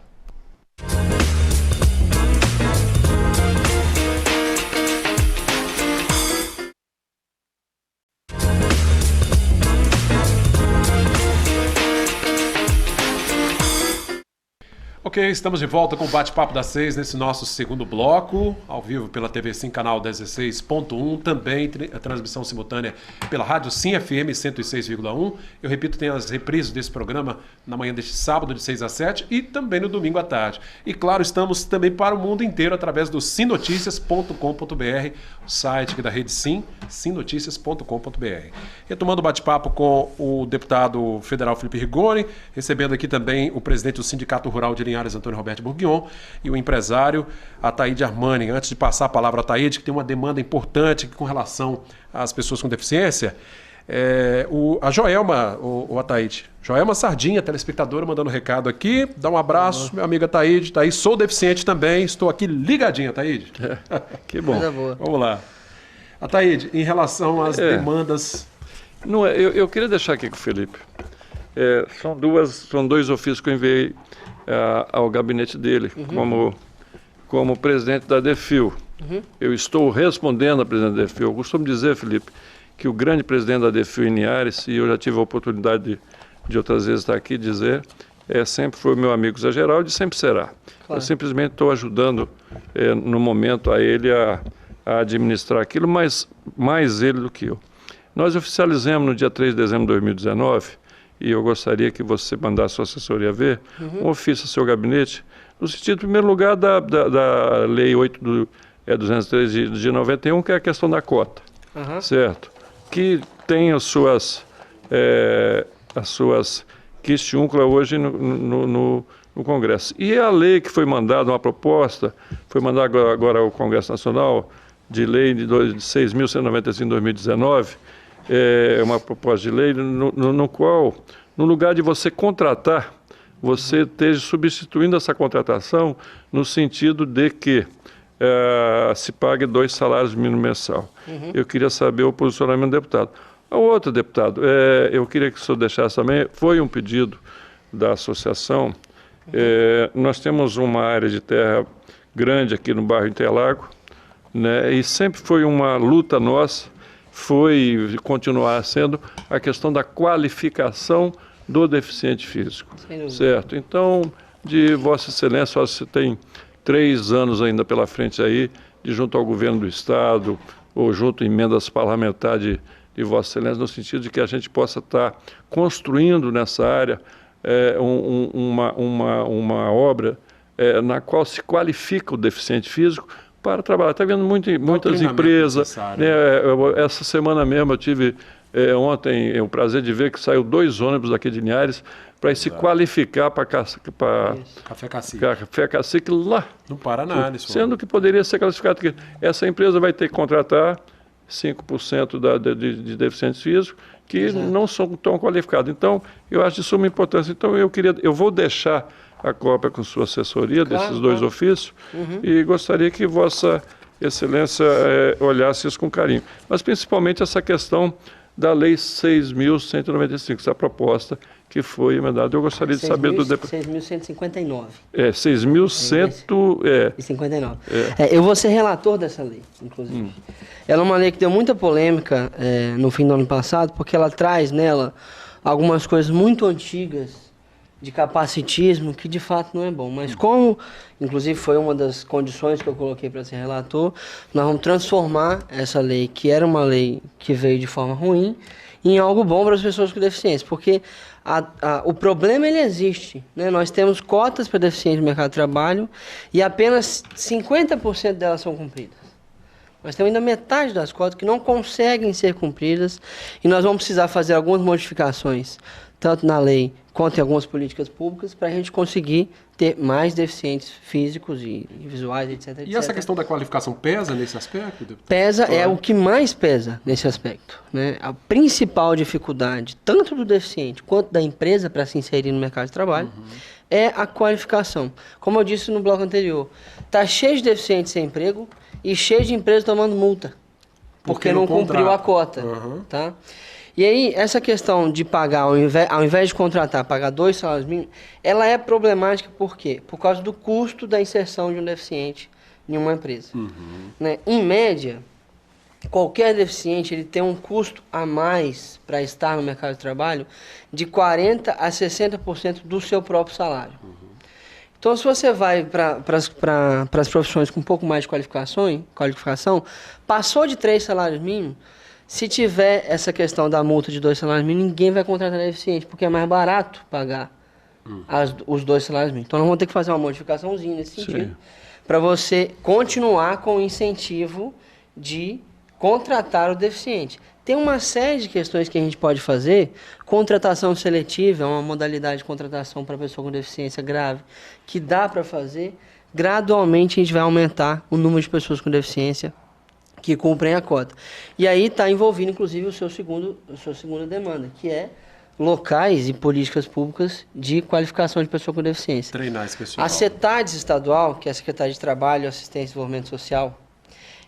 Ok, estamos de volta com o Bate-Papo das 6 nesse nosso segundo bloco, ao vivo pela TV Sim, canal 16.1, também a transmissão simultânea pela rádio Sim FM 106,1. Eu repito, tem as reprises desse programa na manhã deste sábado, de 6 a 7, e também no domingo à tarde. E claro, estamos também para o mundo inteiro através do simnoticias.com.br, o site aqui da Rede Sim, simnoticias.com.br. Retomando o bate-papo com o deputado federal Felipe Rigoni, recebendo aqui também o presidente do Sindicato Rural de Linhares, Antônio Roberto Bourguignon, e o empresário Ataíde Armani. Antes de passar a palavra a Ataíde, que tem uma demanda importante com relação às pessoas com deficiência, a Joelma, o Ataíde, Joelma Sardinha, telespectadora, mandando recado aqui. Dá um abraço, meu amigo Ataíde. Tá aí, sou deficiente também, estou aqui ligadinho, Ataíde. Que bom. Vamos lá. Ataíde, em relação às demandas... Não, eu queria deixar aqui com o Felipe. São dois ofícios que eu enviei ao gabinete dele, como presidente da DEFIL. Eu estou respondendo a presidente da DEFIL. Eu costumo dizer, Felipe, que o grande presidente da DEFIL em Linhares, e eu já tive a oportunidade de outras vezes estar aqui dizer, sempre foi meu amigo Zé Geraldo e sempre será. Claro. Eu simplesmente estou ajudando no momento a ele a administrar aquilo, mas mais ele do que eu. Nós oficializamos no dia 3 de dezembro de 2019, e eu gostaria que você mandasse a sua assessoria ver, um ofício ao seu gabinete, no sentido, em primeiro lugar, da Lei 8.203 de 91, que é a questão da cota, certo? Que tem as suas questiúnculas hoje no Congresso. E a lei que foi mandada, uma proposta, foi mandada agora ao Congresso Nacional, de lei de 6.195 de 2019, uma proposta de lei no qual, no lugar de você contratar, você esteja substituindo essa contratação no sentido de que se pague 2 salários mínimos mensal. Eu queria saber o posicionamento do deputado. O outro deputado, eu queria que o senhor deixasse também, foi um pedido da associação. Nós temos uma área de terra grande aqui no bairro Interlago, né, e sempre foi uma luta nossa, foi e continuar sendo a questão da qualificação do deficiente físico, certo? Então, de Vossa Excelência, você tem 3 anos ainda pela frente aí, de junto ao governo do Estado, ou junto a emendas parlamentares de Vossa Excelência, no sentido de que a gente possa estar construindo nessa área uma obra na qual se qualifica o deficiente físico para trabalhar. Está vendo muitas empresas, né? Essa semana mesmo eu tive ontem o prazer de ver que saiu 2 ônibus daqui de Linhares para se qualificar para Café Cacique lá no Paraná, sendo que poderia ser classificado aqui. Essa empresa vai ter que contratar 5% de deficientes físicos que não são tão qualificados. Então, eu acho de suma importância. Então, eu vou deixar a cópia com sua assessoria desses 2 ofícios e gostaria que Vossa Excelência olhasse isso com carinho. Mas, principalmente, essa questão da Lei 6.195, essa proposta que foi emendada. Eu gostaria de saber do deputado. 6.159. 6.159. Eu vou ser relator dessa lei, inclusive. Ela é uma lei que deu muita polêmica no fim do ano passado, porque ela traz nela algumas coisas muito antigas de capacitismo, que de fato não é bom. Mas como, inclusive foi uma das condições que eu coloquei para ser relator, nós vamos transformar essa lei, que era uma lei que veio de forma ruim, em algo bom para as pessoas com deficiência. Porque o problema, ele existe, né? Nós temos cotas para deficientes no mercado de trabalho e apenas 50% delas são cumpridas. Nós temos ainda metade das cotas que não conseguem ser cumpridas e nós vamos precisar fazer algumas modificações, tanto na lei quanto em algumas políticas públicas, para a gente conseguir ter mais deficientes físicos e visuais, etc. E essa questão da qualificação pesa nesse aspecto, deputado? Pesa, é o que mais pesa nesse aspecto, né? A principal dificuldade, tanto do deficiente quanto da empresa para se inserir no mercado de trabalho, é a qualificação. Como eu disse no bloco anterior, está cheio de deficientes sem emprego e cheio de empresas tomando multa, porque não cumpriu a cota. Tá? E aí, essa questão de pagar, ao invés de contratar, pagar 2 salários mínimos, ela é problemática por quê? Por causa do custo da inserção de um deficiente em uma empresa. Né? Em média, qualquer deficiente ele tem um custo a mais para estar no mercado de trabalho de 40% a 60% do seu próprio salário. Então, se você vai para as profissões com um pouco mais de qualificação, passou de 3 salários mínimos, se tiver essa questão da multa de 2 salários mínimos, ninguém vai contratar deficiente, porque é mais barato pagar os 2 salários mínimos. Então, nós vamos ter que fazer uma modificaçãozinha nesse sentido, para você continuar com o incentivo de contratar o deficiente. Tem uma série de questões que a gente pode fazer. Contratação seletiva é uma modalidade de contratação para pessoa com deficiência grave que dá para fazer. Gradualmente a gente vai aumentar o número de pessoas com deficiência que cumprem a cota. E aí está envolvido, inclusive, a sua segunda demanda, que é locais e políticas públicas de qualificação de pessoa com deficiência. Treinar esse pessoal. A CETADES estadual, que é a Secretaria de Trabalho, Assistência e Desenvolvimento Social,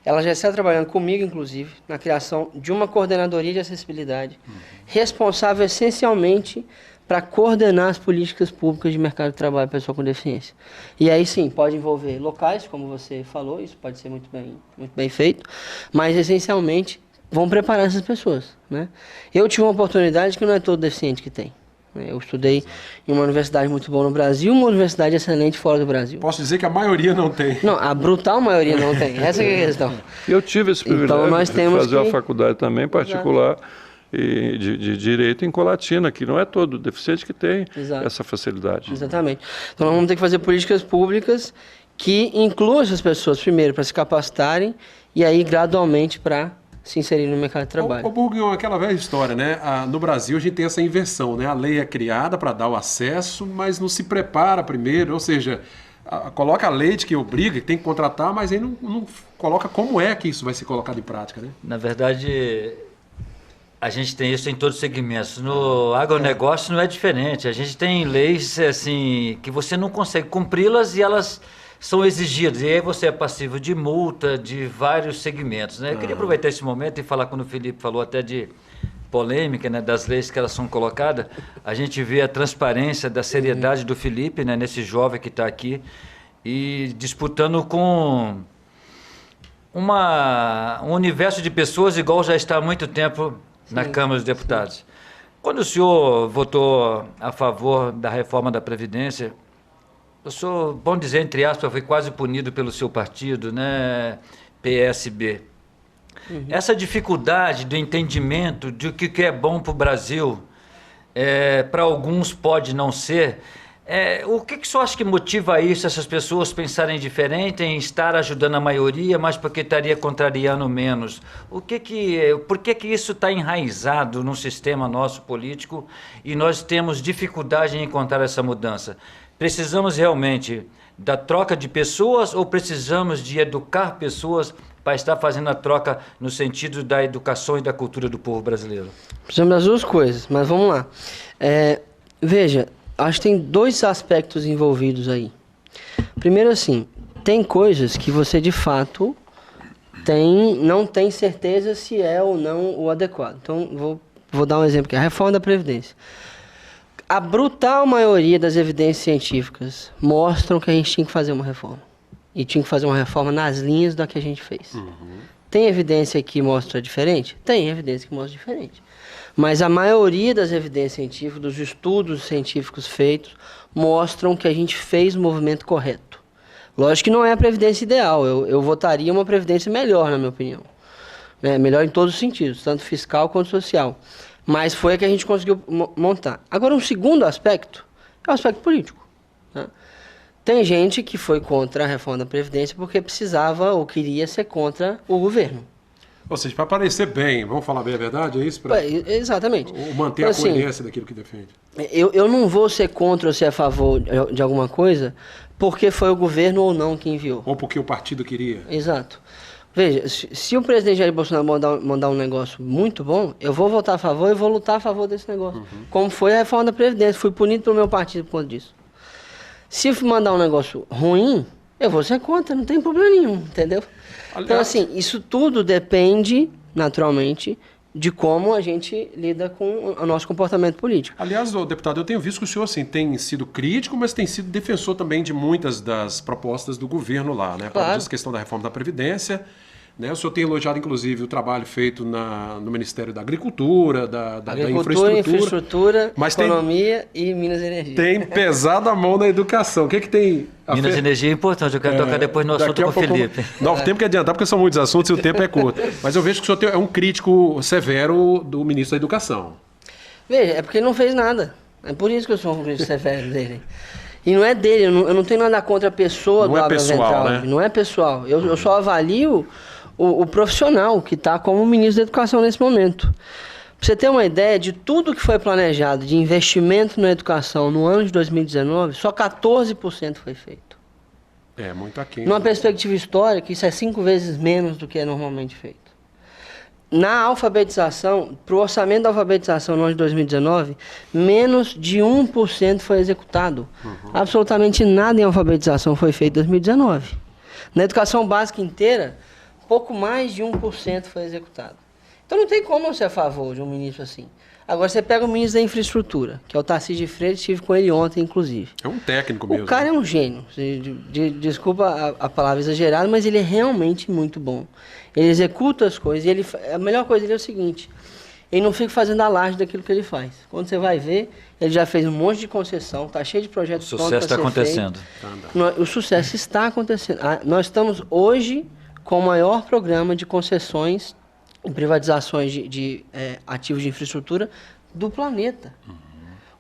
ela já está trabalhando comigo, inclusive, na criação de uma coordenadoria de acessibilidade, responsável essencialmente para coordenar as políticas públicas de mercado de trabalho para pessoa com deficiência. E aí sim, pode envolver locais, como você falou, isso pode ser muito bem feito, mas essencialmente vão preparar essas pessoas, né? Eu tive uma oportunidade que não é todo deficiente que tem. Eu estudei em uma universidade muito boa no Brasil, uma universidade excelente fora do Brasil. Posso dizer que a maioria não tem. Não, a brutal maioria não tem. Essa é a questão. Eu tive esse privilégio de fazer uma faculdade também particular e de Direito em Colatina, que não é todo deficiente que tem essa facilidade. Exatamente. Então nós vamos ter que fazer políticas públicas que incluam essas pessoas, primeiro, para se capacitarem e aí gradualmente para se inserir no mercado de trabalho. Ô Burguignon, aquela velha história, né? No Brasil a gente tem essa inversão, né? A lei é criada para dar o acesso, mas não se prepara primeiro, ou seja, coloca a lei de que obriga, que tem que contratar, mas aí não coloca como é que isso vai ser colocado em prática, né? Na verdade, a gente tem isso em todos os segmentos. No agronegócio não é diferente. A gente tem leis assim que você não consegue cumpri-las e elas são exigidas. E aí você é passivo de multa de vários segmentos, né? Eu queria aproveitar esse momento e falar, quando o Felipe falou até de polêmica, né, das leis que elas são colocadas, a gente vê a transparência da seriedade do Felipe, né, nesse jovem que está aqui, e disputando com um universo de pessoas igual já está há muito tempo na Câmara dos Deputados. Quando o senhor votou a favor da reforma da Previdência, o senhor, bom dizer, entre aspas, foi quase punido pelo seu partido, né, PSB. Essa dificuldade do entendimento de o que é bom para o Brasil, para alguns pode não ser, o que o senhor acha que motiva isso, essas pessoas pensarem diferente, em estar ajudando a maioria, mas porque estaria contrariando menos? Por que isso está enraizado no sistema nosso político e nós temos dificuldade em encontrar essa mudança? Precisamos realmente da troca de pessoas ou precisamos de educar pessoas para estar fazendo a troca no sentido da educação e da cultura do povo brasileiro? Precisamos das duas coisas, mas vamos lá. Veja, acho que tem dois aspectos envolvidos aí. Primeiro, assim, tem coisas que você de fato não tem certeza se é ou não o adequado. Então, vou dar um exemplo aqui. A reforma da Previdência. A brutal maioria das evidências científicas mostram que a gente tinha que fazer uma reforma. E tinha que fazer uma reforma nas linhas da que a gente fez. Tem evidência que mostra diferente? Tem evidência que mostra diferente. Mas a maioria das evidências científicas, dos estudos científicos feitos, mostram que a gente fez o movimento correto. Lógico que não é a previdência ideal. Eu votaria uma previdência melhor, na minha opinião. Melhor em todos os sentidos, tanto fiscal quanto social. Mas foi a que a gente conseguiu montar. Agora, um segundo aspecto é o aspecto político. Né? Tem gente que foi contra a reforma da Previdência porque precisava ou queria ser contra o governo. Ou seja, para parecer bem, vamos falar bem a verdade, é isso? Exatamente. Ou manter então, a coerência daquilo que defende. Eu não vou ser contra ou ser a favor de alguma coisa porque foi o governo ou não que enviou. Ou porque o partido queria. Exato. Veja, se o presidente Jair Bolsonaro mandar um negócio muito bom, eu vou votar a favor e vou lutar a favor desse negócio. Como foi a reforma da Previdência. Fui punido pelo meu partido por conta disso. Se mandar um negócio ruim, eu vou ser contra, não tem problema nenhum, entendeu? Aliás, então, assim, isso tudo depende, naturalmente, de como a gente lida com o nosso comportamento político. Aliás, deputado, eu tenho visto que o senhor assim, tem sido crítico, mas tem sido defensor também de muitas das propostas do governo lá, né? Claro. A questão da reforma da Previdência. Né? O senhor tem elogiado, inclusive, o trabalho feito no Ministério da Agricultura, da Infraestrutura, mas Economia e Minas e Energia. Tem pesado a mão na educação. O que tem... Minas e Energia é importante, eu quero tocar depois no assunto com o Felipe. Não, o tempo que adiantar, porque são muitos assuntos e o tempo é curto. Mas eu vejo que o senhor é um crítico severo do ministro da Educação. Veja, é porque ele não fez nada. É por isso que eu sou um crítico severo dele. E não é dele, eu não tenho nada contra a pessoa do Abraham Weintraub. Né? Não é pessoal. Eu só avalio o profissional que está como ministro da Educação nesse momento. Para você ter uma ideia de tudo que foi planejado de investimento na educação no ano de 2019, só 14% foi feito. É, muito aquém. Numa perspectiva histórica, isso é 5 vezes menos do que é normalmente feito. Na alfabetização, para o orçamento da alfabetização no ano de 2019, menos de 1% foi executado. Absolutamente nada em alfabetização foi feito em 2019. Na educação básica inteira, pouco mais de 1% foi executado. Então não tem como eu ser a favor de um ministro assim. Agora você pega o ministro da Infraestrutura, que é o Tarcísio de Freitas, estive com ele ontem, inclusive. É um técnico mesmo. O cara é um gênio. Desculpa a palavra exagerada, mas ele é realmente muito bom. Ele executa as coisas e a melhor coisa dele é o seguinte: ele não fica fazendo alarde daquilo que ele faz. Quando você vai ver, ele já fez um monte de concessão, está cheio de projetos prontos para ser feito. O sucesso está acontecendo. O sucesso está acontecendo. Nós estamos hoje com o maior programa de concessões e privatizações de ativos de infraestrutura do planeta.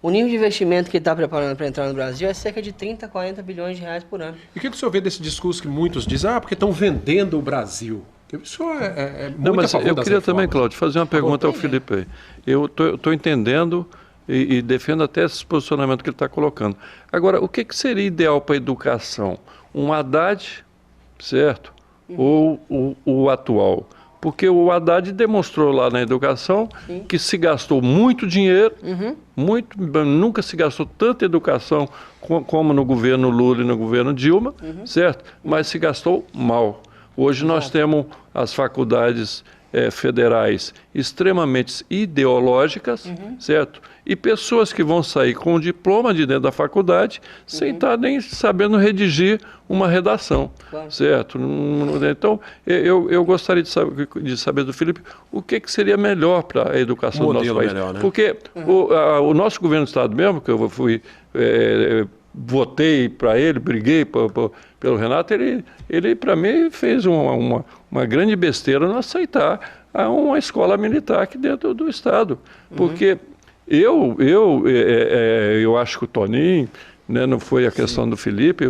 O nível de investimento que ele está preparando para entrar no Brasil é cerca de 30, 40 bilhões de reais por ano. E o que o senhor vê desse discurso que muitos dizem, porque estão vendendo o Brasil? Isso é muito Não, mas a favor eu das queria reformas. também, Cláudio, fazer uma pergunta ao Felipe aí. Eu estou entendendo e defendo até esse posicionamento que ele está colocando. Agora, o que seria ideal para a educação? Um Haddad, certo? Ou o atual? Porque o Haddad demonstrou lá na educação que se gastou muito dinheiro, nunca se gastou tanta educação como no governo Lula e no governo Dilma, certo? Mas se gastou mal. Hoje nós temos as faculdades federais extremamente ideológicas, certo? E pessoas que vão sair com o diploma de dentro da faculdade sem estar nem sabendo redigir uma redação, certo? Então, eu gostaria de saber do Felipe o que seria melhor para a educação do nosso país. Melhor, né? Porque o nosso governo do Estado mesmo, que eu fui... votei para ele, briguei pelo Renato, ele para mim fez uma grande besteira não aceitar uma escola militar aqui dentro do Estado. Porque eu acho que o Toninho, né, não foi a questão do Felipe,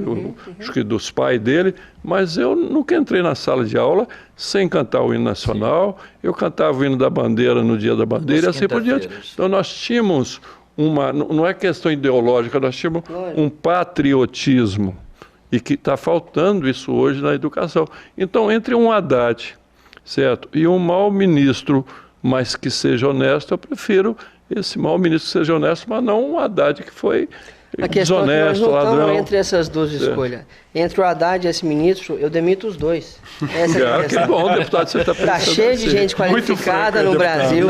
acho que dos pais dele, mas eu nunca entrei na sala de aula sem cantar o hino nacional, eu cantava o hino da bandeira no dia da bandeira e assim por diante. Então nós tínhamos não é questão ideológica, nós tínhamos um patriotismo e que está faltando isso hoje na educação. Então, entre um Haddad, certo, e um mau ministro, mas que seja honesto, eu prefiro esse mau ministro que seja honesto, mas não um Haddad que foi desonesto, ladrão. Entre essas duas escolhas, entre o Haddad e esse ministro, eu demito os dois. Essa é a questão. Que bom, deputado, você está pensando. Está cheio de gente qualificada no Brasil.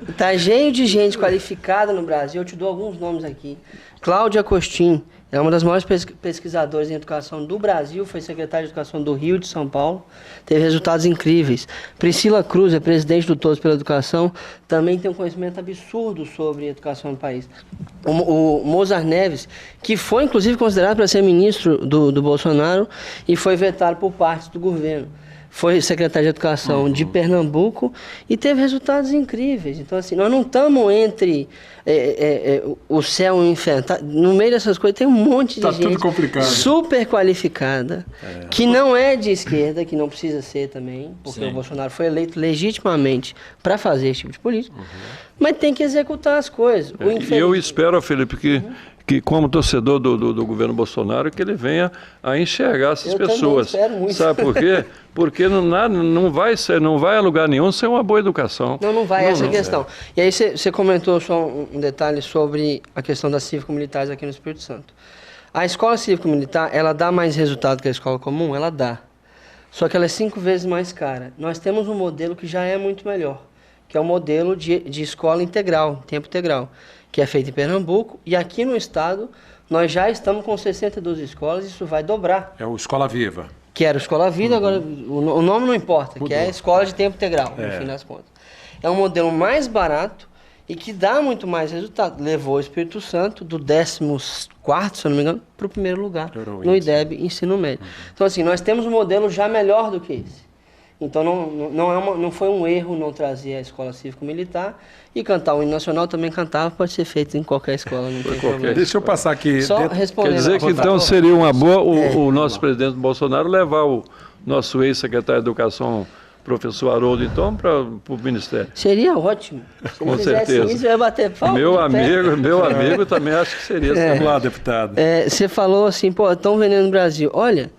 Está cheio de gente qualificada no Brasil. Eu te dou alguns nomes aqui. Cláudia Costin é uma das maiores pesquisadoras em educação do Brasil, foi secretária de Educação do Rio e de São Paulo, teve resultados incríveis. Priscila Cruz é presidente do Todos pela Educação, também tem um conhecimento absurdo sobre educação no país. O Mozart Neves, que foi inclusive considerado para ser ministro do Bolsonaro e foi vetado por parte do governo. Foi secretário de Educação de Pernambuco e teve resultados incríveis. Então, assim, nós não estamos entre o céu e o inferno. No meio dessas coisas tem um monte de gente super qualificada, que não é de esquerda, que não precisa ser também, porque o Bolsonaro foi eleito legitimamente para fazer esse tipo de política, mas tem que executar as coisas. E eu espero, Felipe, que como torcedor do governo Bolsonaro, que ele venha a enxergar essas pessoas. Sabe por quê? Porque não vai a lugar nenhum sem uma boa educação. Não vai, essa é a questão. E aí você comentou só um detalhe sobre a questão das cívico-militares aqui no Espírito Santo. A escola cívico-militar, ela dá mais resultado que a escola comum? Ela dá. Só que ela é 5 vezes mais cara. Nós temos um modelo que já é muito melhor, que é o modelo de escola integral, tempo integral, que é feito em Pernambuco, e aqui no estado nós já estamos com 62 escolas, isso vai dobrar. É o Escola Viva. Que era o Escola Vida, agora o nome não importa, mudou. Que é a escola de tempo integral, no fim das contas. É um modelo mais barato e que dá muito mais resultado. Levou o Espírito Santo do 14º, se eu não me engano, para o primeiro lugar, no IDEB, ensino médio. Então, assim, nós temos um modelo já melhor do que esse. Então não foi um erro não trazer a escola cívico-militar, e cantar o hino nacional também cantava, pode ser feito em qualquer escola, não tem problema. Deixa eu passar aqui. Só respondendo. Quer dizer que então seria uma boa o nosso presidente Bolsonaro levar o nosso ex-secretário de Educação, professor Haroldo, então, para o Ministério. Seria ótimo. Se com certeza. Isso, eu ia bater palma. Meu amigo também acho que seria. Vamos lá, deputado. Você falou assim, estão vendendo no Brasil. Olha,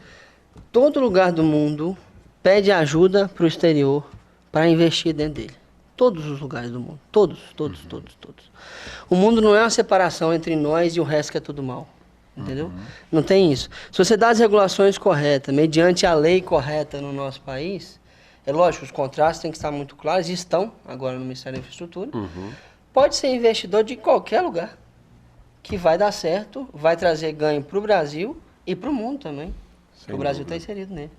todo lugar do mundo pede ajuda para o exterior para investir dentro dele. Todos os lugares do mundo. Todos. O mundo não é uma separação entre nós e o resto que é tudo mal. Entendeu? Não tem isso. Se você dá as regulações corretas, mediante a lei correta no nosso país, é lógico, os contratos têm que estar muito claros, e estão agora no Ministério da Infraestrutura, pode ser investidor de qualquer lugar, que vai dar certo, vai trazer ganho para o Brasil e para o mundo também. Porque o Brasil está inserido nele.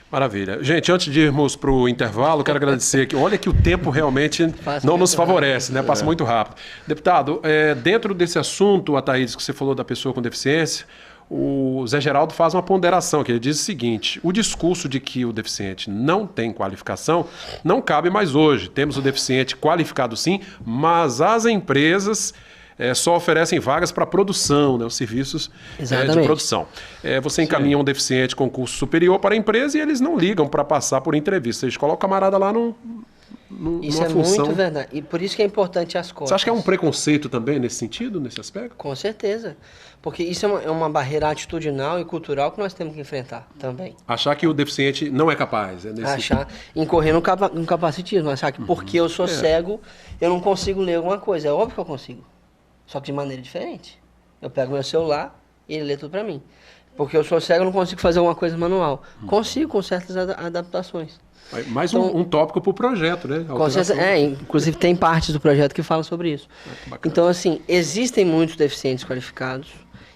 Maravilha. Gente, antes de irmos para o intervalo, quero agradecer aqui. Olha que o tempo realmente não nos favorece, né? Passa muito rápido. Deputado, dentro desse assunto, Ataídes, que você falou da pessoa com deficiência, o Zé Geraldo faz uma ponderação, que ele diz o seguinte: o discurso de que o deficiente não tem qualificação não cabe mais hoje. Temos o deficiente qualificado sim, mas as empresas só oferecem vagas para produção, né, os serviços de produção. Você encaminha um deficiente com curso superior para a empresa e eles não ligam para passar por entrevista. Eles colocam o camarada lá Isso numa é função... muito verdade. E por isso que é importante as cotas. Você acha que é um preconceito também nesse sentido, nesse aspecto? Com certeza. Porque isso é uma barreira atitudinal e cultural que nós temos que enfrentar também. Achar que o deficiente não é capaz. É nesse... Incorrer no capacitismo. Achar que porque eu sou cego, eu não consigo ler alguma coisa. É óbvio que eu consigo. Só que de maneira diferente. Eu pego meu celular e ele lê tudo para mim. Porque eu sou cego, eu não consigo fazer alguma coisa manual. Consigo com certas adaptações. Mais um tópico para o projeto, né? Com certeza, inclusive tem partes do projeto que falam sobre isso. Então, assim, existem muitos deficientes qualificados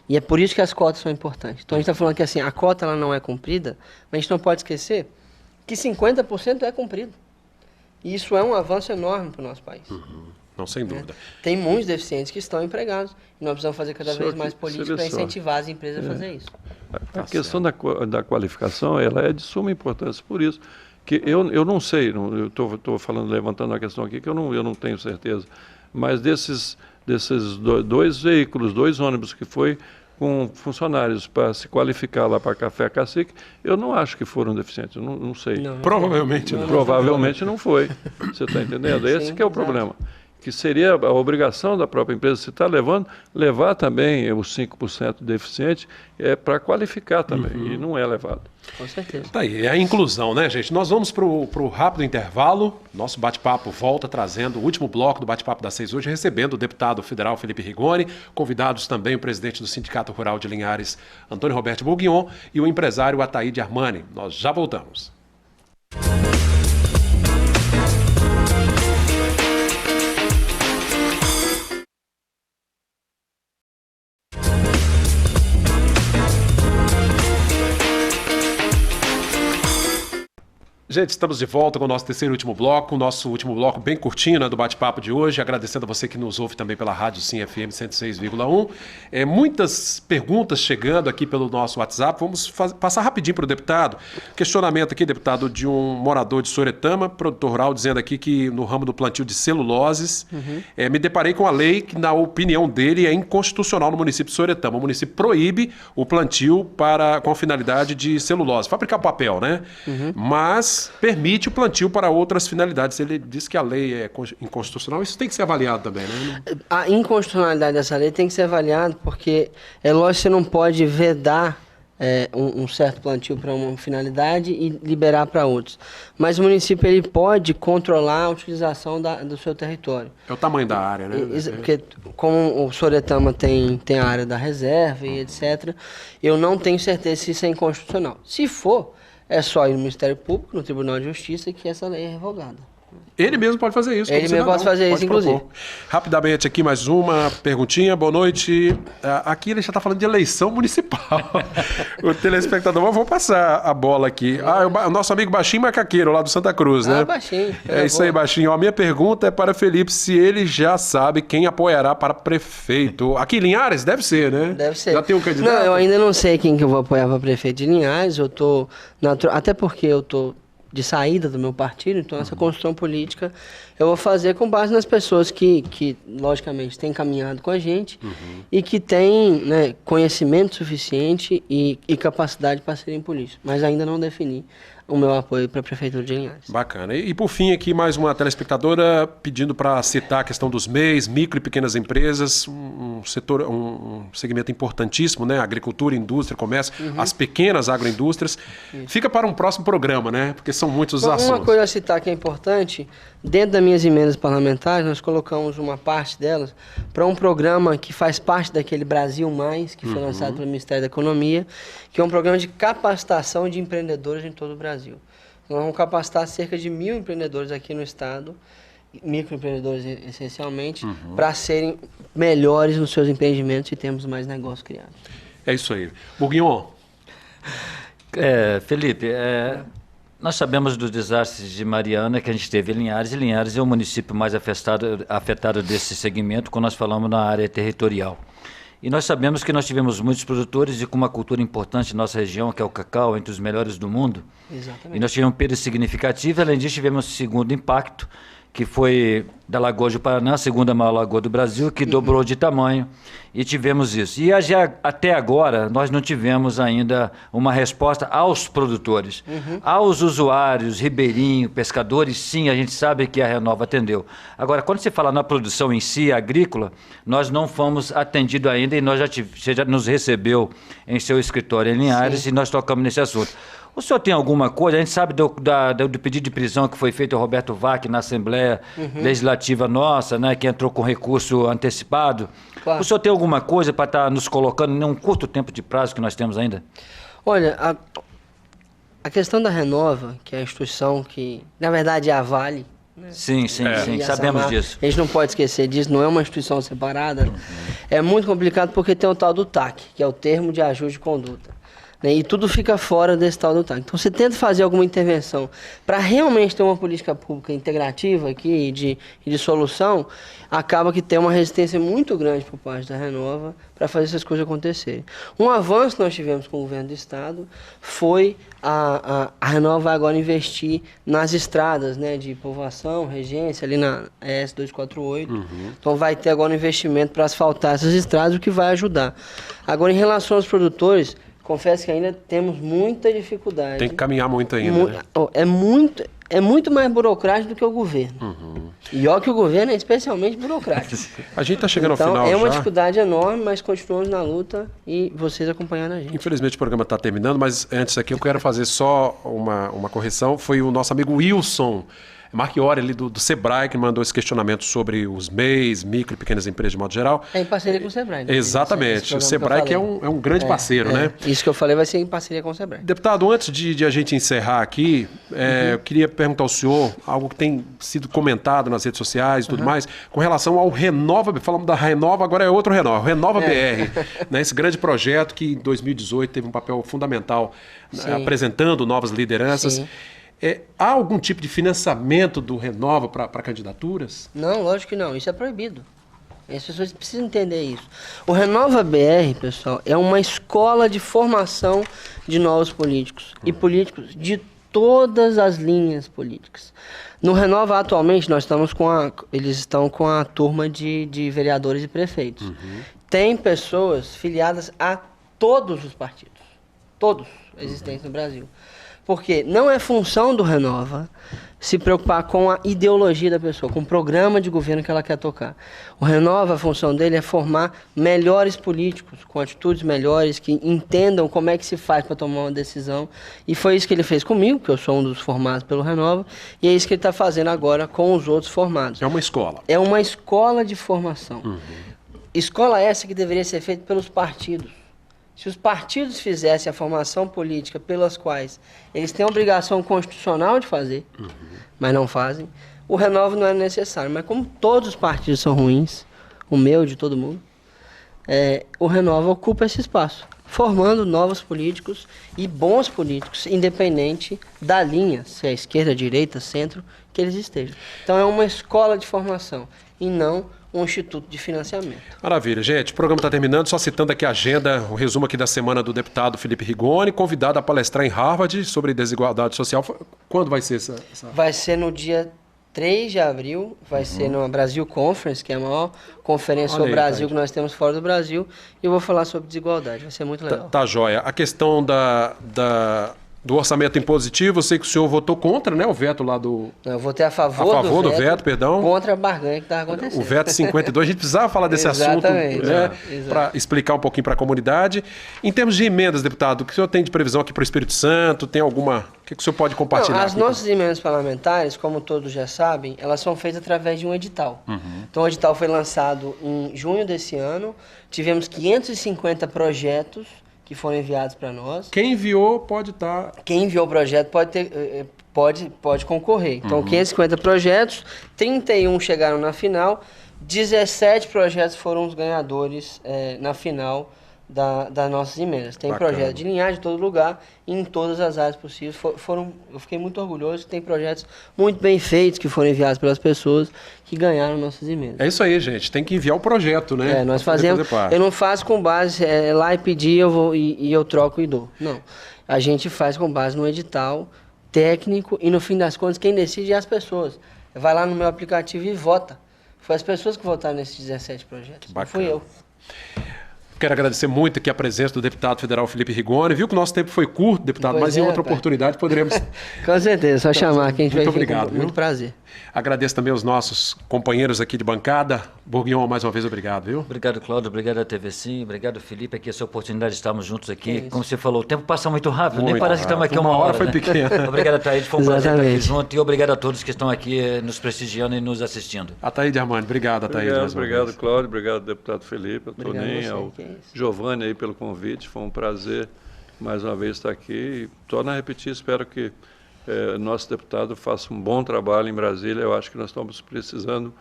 e é por isso que as cotas são importantes. Então, a gente está falando que assim, a cota ela não é cumprida, mas a gente não pode esquecer que 50% é cumprido. E isso é um avanço enorme para o nosso país. Não, sem dúvida. Tem muitos deficientes que estão empregados e nós precisamos fazer cada vez mais política para incentivar as empresas a fazer isso. A questão da qualificação, ela é de suma importância, por isso que eu não sei, eu estou levantando a questão aqui que eu não tenho certeza, mas desses dois veículos, 2 ônibus que foi com funcionários para se qualificar lá para Café Cacique, eu não acho que foram deficientes, eu não sei. Provavelmente não. Provavelmente não foi, você está entendendo? Esse que é o problema. Que seria a obrigação da própria empresa, se está levar também os 5% deficiente para qualificar também, e não é levado. Com certeza. Tá aí, é a inclusão, né, gente? Nós vamos para o rápido intervalo, nosso bate-papo volta trazendo o último bloco do bate-papo das 6 hoje, recebendo o deputado federal Felipe Rigoni, convidados também o presidente do Sindicato Rural de Linhares, Antônio Roberto Bourguignon, e o empresário Ataíde Armani. Nós já voltamos. Gente, estamos de volta com o nosso terceiro e último bloco, nosso último bloco bem curtinho, né, do bate-papo de hoje, agradecendo a você que nos ouve também pela Rádio Sim FM 106,1. Muitas perguntas chegando aqui pelo nosso WhatsApp, vamos passar rapidinho para o deputado. Questionamento aqui, deputado, de um morador de Soretama, produtor rural, dizendo aqui que no ramo do plantio de celuloses, me deparei com a lei que, na opinião dele, é inconstitucional no município de Soretama. O município proíbe o plantio com a finalidade de celulose, fabricar papel, né? Mas permite o plantio para outras finalidades. Ele diz que a lei é inconstitucional. Isso tem que ser avaliado também, né? A inconstitucionalidade dessa lei tem que ser avaliada porque é lógico que você não pode vedar um certo plantio para uma finalidade e liberar para outros. Mas o município ele pode controlar a utilização do seu território. É o tamanho da área, né? Porque como o Soretama tem a área da reserva e etc., eu não tenho certeza se isso é inconstitucional. Se for, é só ir no Ministério Público, no Tribunal de Justiça, que essa lei é revogada. Ele mesmo pode fazer isso. Ele mesmo pode fazer isso, inclusive. Rapidamente aqui, mais uma perguntinha. Boa noite. Aqui ele já está falando de eleição municipal. O telespectador, eu vou passar a bola aqui. O nosso amigo Baixinho Macaqueiro, lá do Santa Cruz, né? Baixinho. É isso aí, Baixinho. A minha pergunta é para Felipe, se ele já sabe quem apoiará para prefeito. Aqui em Linhares? Deve ser, né? Deve ser. Já tem um candidato? Não, eu ainda não sei quem que eu vou apoiar para prefeito de Linhares. Eu tô até porque eu tô de saída do meu partido, então essa construção política eu vou fazer com base nas pessoas que logicamente, têm caminhado com a gente e que têm, né, conhecimento suficiente e capacidade para serem políticos. Mas ainda não defini o meu apoio para a Prefeitura de Linhares. Bacana. E por fim aqui mais uma telespectadora pedindo para citar a questão dos MEIs, micro e pequenas empresas, um segmento importantíssimo, né? Agricultura, indústria, comércio, as pequenas agroindústrias. Fica para um próximo programa, né? Porque são muitos assuntos. Uma coisa a citar que é importante, dentro das minhas emendas parlamentares, nós colocamos uma parte delas para um programa que faz parte daquele Brasil Mais, que foi lançado pelo Ministério da Economia, que é um programa de capacitação de empreendedores em todo o Brasil. Nós vamos capacitar cerca de 1.000 empreendedores aqui no estado, microempreendedores essencialmente, para serem melhores nos seus empreendimentos e termos mais negócios criados. É isso aí. Bourguignon. Felipe, nós sabemos dos desastres de Mariana que a gente teve em Linhares, e Linhares é o município mais afetado desse segmento quando nós falamos na área territorial. E nós sabemos que nós tivemos muitos produtores e com uma cultura importante na nossa região, que é o cacau, entre os melhores do mundo. Exatamente. E nós tivemos perda significativa, além disso tivemos segundo impacto, que foi da Lagoa do Paraná, a segunda maior lagoa do Brasil, que dobrou de tamanho, e tivemos isso. E até agora, nós não tivemos ainda uma resposta aos produtores. Aos usuários, ribeirinhos, pescadores, sim, a gente sabe que a Renova atendeu. Agora, quando você fala na produção em si, agrícola, nós não fomos atendidos ainda, e você já nos recebeu em seu escritório em Linhares, e nós tocamos nesse assunto. O senhor tem alguma coisa? A gente sabe do pedido de prisão que foi feito ao Roberto Vac na Assembleia Legislativa nossa, né, que entrou com recurso antecipado. Claro. O senhor tem alguma coisa para estar nos colocando num curto tempo de prazo que nós temos ainda? Olha, a questão da Renova, que é a instituição que, na verdade, é a Vale. Né? Sim, sabemos disso. A gente não pode esquecer disso, não é uma instituição separada. É muito complicado porque tem o tal do TAC, que é o Termo de Ajuste de Conduta. Né? E tudo fica fora desse tal do TAC. Então, você tenta fazer alguma intervenção para realmente ter uma política pública integrativa aqui e de solução, acaba que tem uma resistência muito grande por parte da Renova para fazer essas coisas acontecerem. Um avanço que nós tivemos com o governo do Estado foi a Renova vai agora investir nas estradas, né, de povoação, regência, ali na ES 248. Então, vai ter agora um investimento para asfaltar essas estradas, o que vai ajudar. Agora, em relação aos produtores, confesso que ainda temos muita dificuldade. Tem que caminhar muito ainda. Né? É muito mais burocrático do que o governo. E olha que o governo é especialmente burocrático. A gente está chegando então, ao final já. É uma dificuldade enorme, mas continuamos na luta e vocês acompanhando a gente. Infelizmente o programa está terminando, mas antes aqui eu quero fazer só uma correção. Foi o nosso amigo Wilson Marchiori, ali do Sebrae, que mandou esse questionamento sobre os MEIs, micro e pequenas empresas de modo geral. É em parceria com o Sebrae. Né? Exatamente. O Sebrae que é um grande parceiro, né? Isso que eu falei vai ser em parceria com o Sebrae. Deputado, antes de a gente encerrar aqui, eu queria perguntar ao senhor algo que tem sido comentado nas redes sociais e tudo mais, com relação ao Renova, falamos da Renova, agora é outro Renova, o Renova BR, né? Esse grande projeto que em 2018 teve um papel fundamental apresentando novas lideranças. Sim. Há algum tipo de financiamento do Renova para candidaturas? Não, lógico que não. Isso é proibido. As pessoas precisam entender isso. O Renova BR, pessoal, é uma escola de formação de novos políticos. E políticos de todas as linhas políticas. No Renova, atualmente, eles estão com a turma de vereadores e prefeitos. Tem pessoas filiadas a todos os partidos. Todos existentes no Brasil. Porque não é função do Renova se preocupar com a ideologia da pessoa, com o programa de governo que ela quer tocar. O Renova, a função dele é formar melhores políticos, com atitudes melhores, que entendam como é que se faz para tomar uma decisão. E foi isso que ele fez comigo, que eu sou um dos formados pelo Renova, e é isso que ele está fazendo agora com os outros formados. É uma escola. É uma escola de formação. Escola essa que deveria ser feita pelos partidos. Se os partidos fizessem a formação política pelas quais eles têm a obrigação constitucional de fazer, mas não fazem, o Renova não é necessário. Mas como todos os partidos são ruins, o meu, de todo mundo, o Renova ocupa esse espaço, formando novos políticos e bons políticos, independente da linha, se é esquerda, direita, centro, que eles estejam. Então é uma escola de formação e não um instituto de financiamento. Maravilha, gente. O programa está terminando, só citando aqui a agenda, o resumo aqui da semana do deputado Felipe Rigoni, convidado a palestrar em Harvard sobre desigualdade social. Quando vai ser essa? Vai ser no dia 3 de abril, vai ser na Brasil Conference, que é a maior conferência sobre o Brasil que nós temos fora do Brasil, e eu vou falar sobre desigualdade, vai ser muito legal. Tá joia. A questão do orçamento impositivo, eu sei que o senhor votou contra, né? O veto lá do... Eu votei a favor do veto, perdão. Contra a barganha que estava acontecendo. O veto 52, a gente precisava falar desse assunto, né? Para explicar um pouquinho para a comunidade. Em termos de emendas, deputado, o que o senhor tem de previsão aqui para o Espírito Santo? Tem alguma... O que o senhor pode compartilhar? As nossas emendas parlamentares, como todos já sabem, elas são feitas através de um edital. Então o edital foi lançado em junho desse ano, tivemos 550 projetos que foram enviados para nós. Quem enviou pode estar... Quem enviou o projeto pode concorrer. Então, 550 projetos, 31 chegaram na final, 17 projetos foram os ganhadores na final das nossas emendas. Tem projeto de Linhares de todo lugar, em todas as áreas possíveis. Eu fiquei muito orgulhoso que tem projetos muito bem feitos que foram enviados pelas pessoas que ganharam nossas emendas. É isso aí, gente. Tem que enviar o projeto, né? Nós fazemos. Eu não faço com base lá e pedir, eu vou e eu troco e dou. Não. A gente faz com base no edital técnico e, no fim das contas, quem decide é as pessoas. vai lá no meu aplicativo e vota. Foi as pessoas que votaram nesses 17 projetos, não fui eu. Quero agradecer muito aqui a presença do deputado federal Felipe Rigoni. Viu que o nosso tempo foi curto, deputado, mas em outra oportunidade poderemos... Com certeza, só chamar que a gente vai. Muito obrigado, com muito prazer. Agradeço também aos nossos companheiros aqui de bancada. Bourguignon, mais uma vez, obrigado, viu? Obrigado, Cláudio. Obrigado à TV Sim. Obrigado, Felipe. Aqui essa oportunidade de estarmos juntos aqui. Como você falou, o tempo passa muito rápido. Nem parece que estamos aqui uma hora. Foi né? pequena. Obrigado, Ataíde. Foi um prazer estar aqui junto. E obrigado a todos que estão aqui nos prestigiando e nos assistindo. Ataíde Armani, obrigado, Ataíde. Obrigado, Cláudio. Obrigado, deputado Felipe, ao Toninho, ao Giovanni aí pelo convite. Foi um prazer mais uma vez estar aqui. E torno a repetir, espero que nosso deputado faça um bom trabalho em Brasília. Eu acho que nós estamos precisando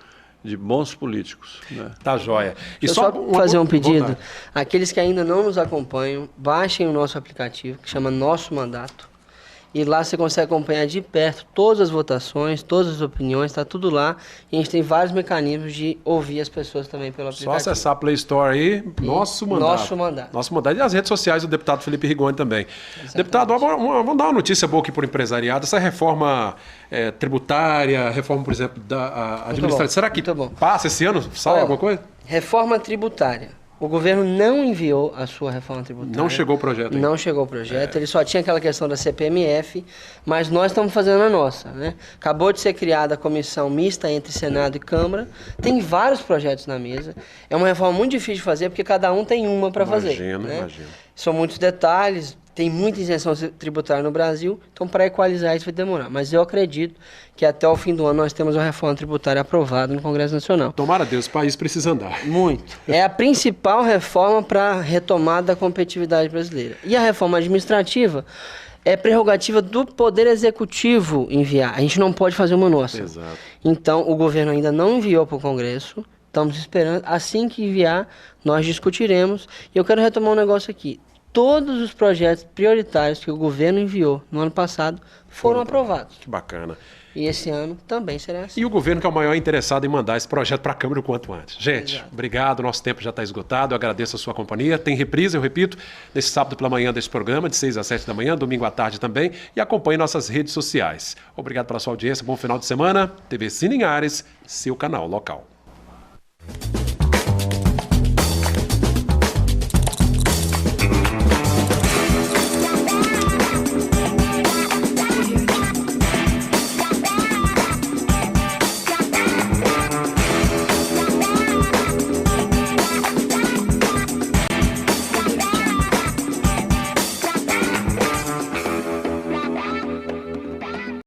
de bons políticos. Né? Tá joia. E só fazer um pedido. Aqueles que ainda não nos acompanham, baixem o nosso aplicativo, que chama Nosso Mandato. E lá você consegue acompanhar de perto todas as votações, todas as opiniões, está tudo lá. E a gente tem vários mecanismos de ouvir as pessoas também pelo aplicativo. Só acessar a Play Store aí, Nosso Mandato. Nosso Mandato. Nosso Mandato. E as redes sociais do deputado Felipe Rigoni também. Exatamente. Deputado, vamos dar uma notícia boa aqui para o empresariado. Essa reforma tributária, reforma, por exemplo, da administrativa. Será que passa esse ano? Sai alguma coisa? Reforma tributária. O governo não enviou a sua reforma tributária. Não chegou o projeto ainda. Não chegou o projeto. Ele só tinha aquela questão da CPMF, mas nós estamos fazendo a nossa, né? Acabou de ser criada a comissão mista entre Senado e Câmara. Tem vários projetos na mesa. É uma reforma muito difícil de fazer, porque cada um tem uma para fazer. Imagino. São muitos detalhes, tem muita isenção tributária no Brasil, então para equalizar isso vai demorar. Mas eu acredito que até o fim do ano nós temos uma reforma tributária aprovada no Congresso Nacional. Tomara Deus, o país precisa andar. Muito. É a principal reforma para a retomada da competitividade brasileira. E a reforma administrativa é prerrogativa do Poder Executivo enviar. A gente não pode fazer uma nossa. Exato. Então, o governo ainda não enviou para o Congresso. Estamos esperando. Assim que enviar, nós discutiremos. E eu quero retomar um negócio aqui. Todos os projetos prioritários que o governo enviou no ano passado foram aprovados. Que bacana. E esse ano também será assim. E o governo que é o maior interessado em mandar esse projeto para a Câmara o quanto antes. Gente, obrigado. Nosso tempo já está esgotado. Eu agradeço a sua companhia. Tem reprise, eu repito, nesse sábado pela manhã desse programa, de 6 às 7 da manhã, domingo à tarde também. E acompanhe nossas redes sociais. Obrigado pela sua audiência. Bom final de semana. TV Cine Linhares, seu canal local.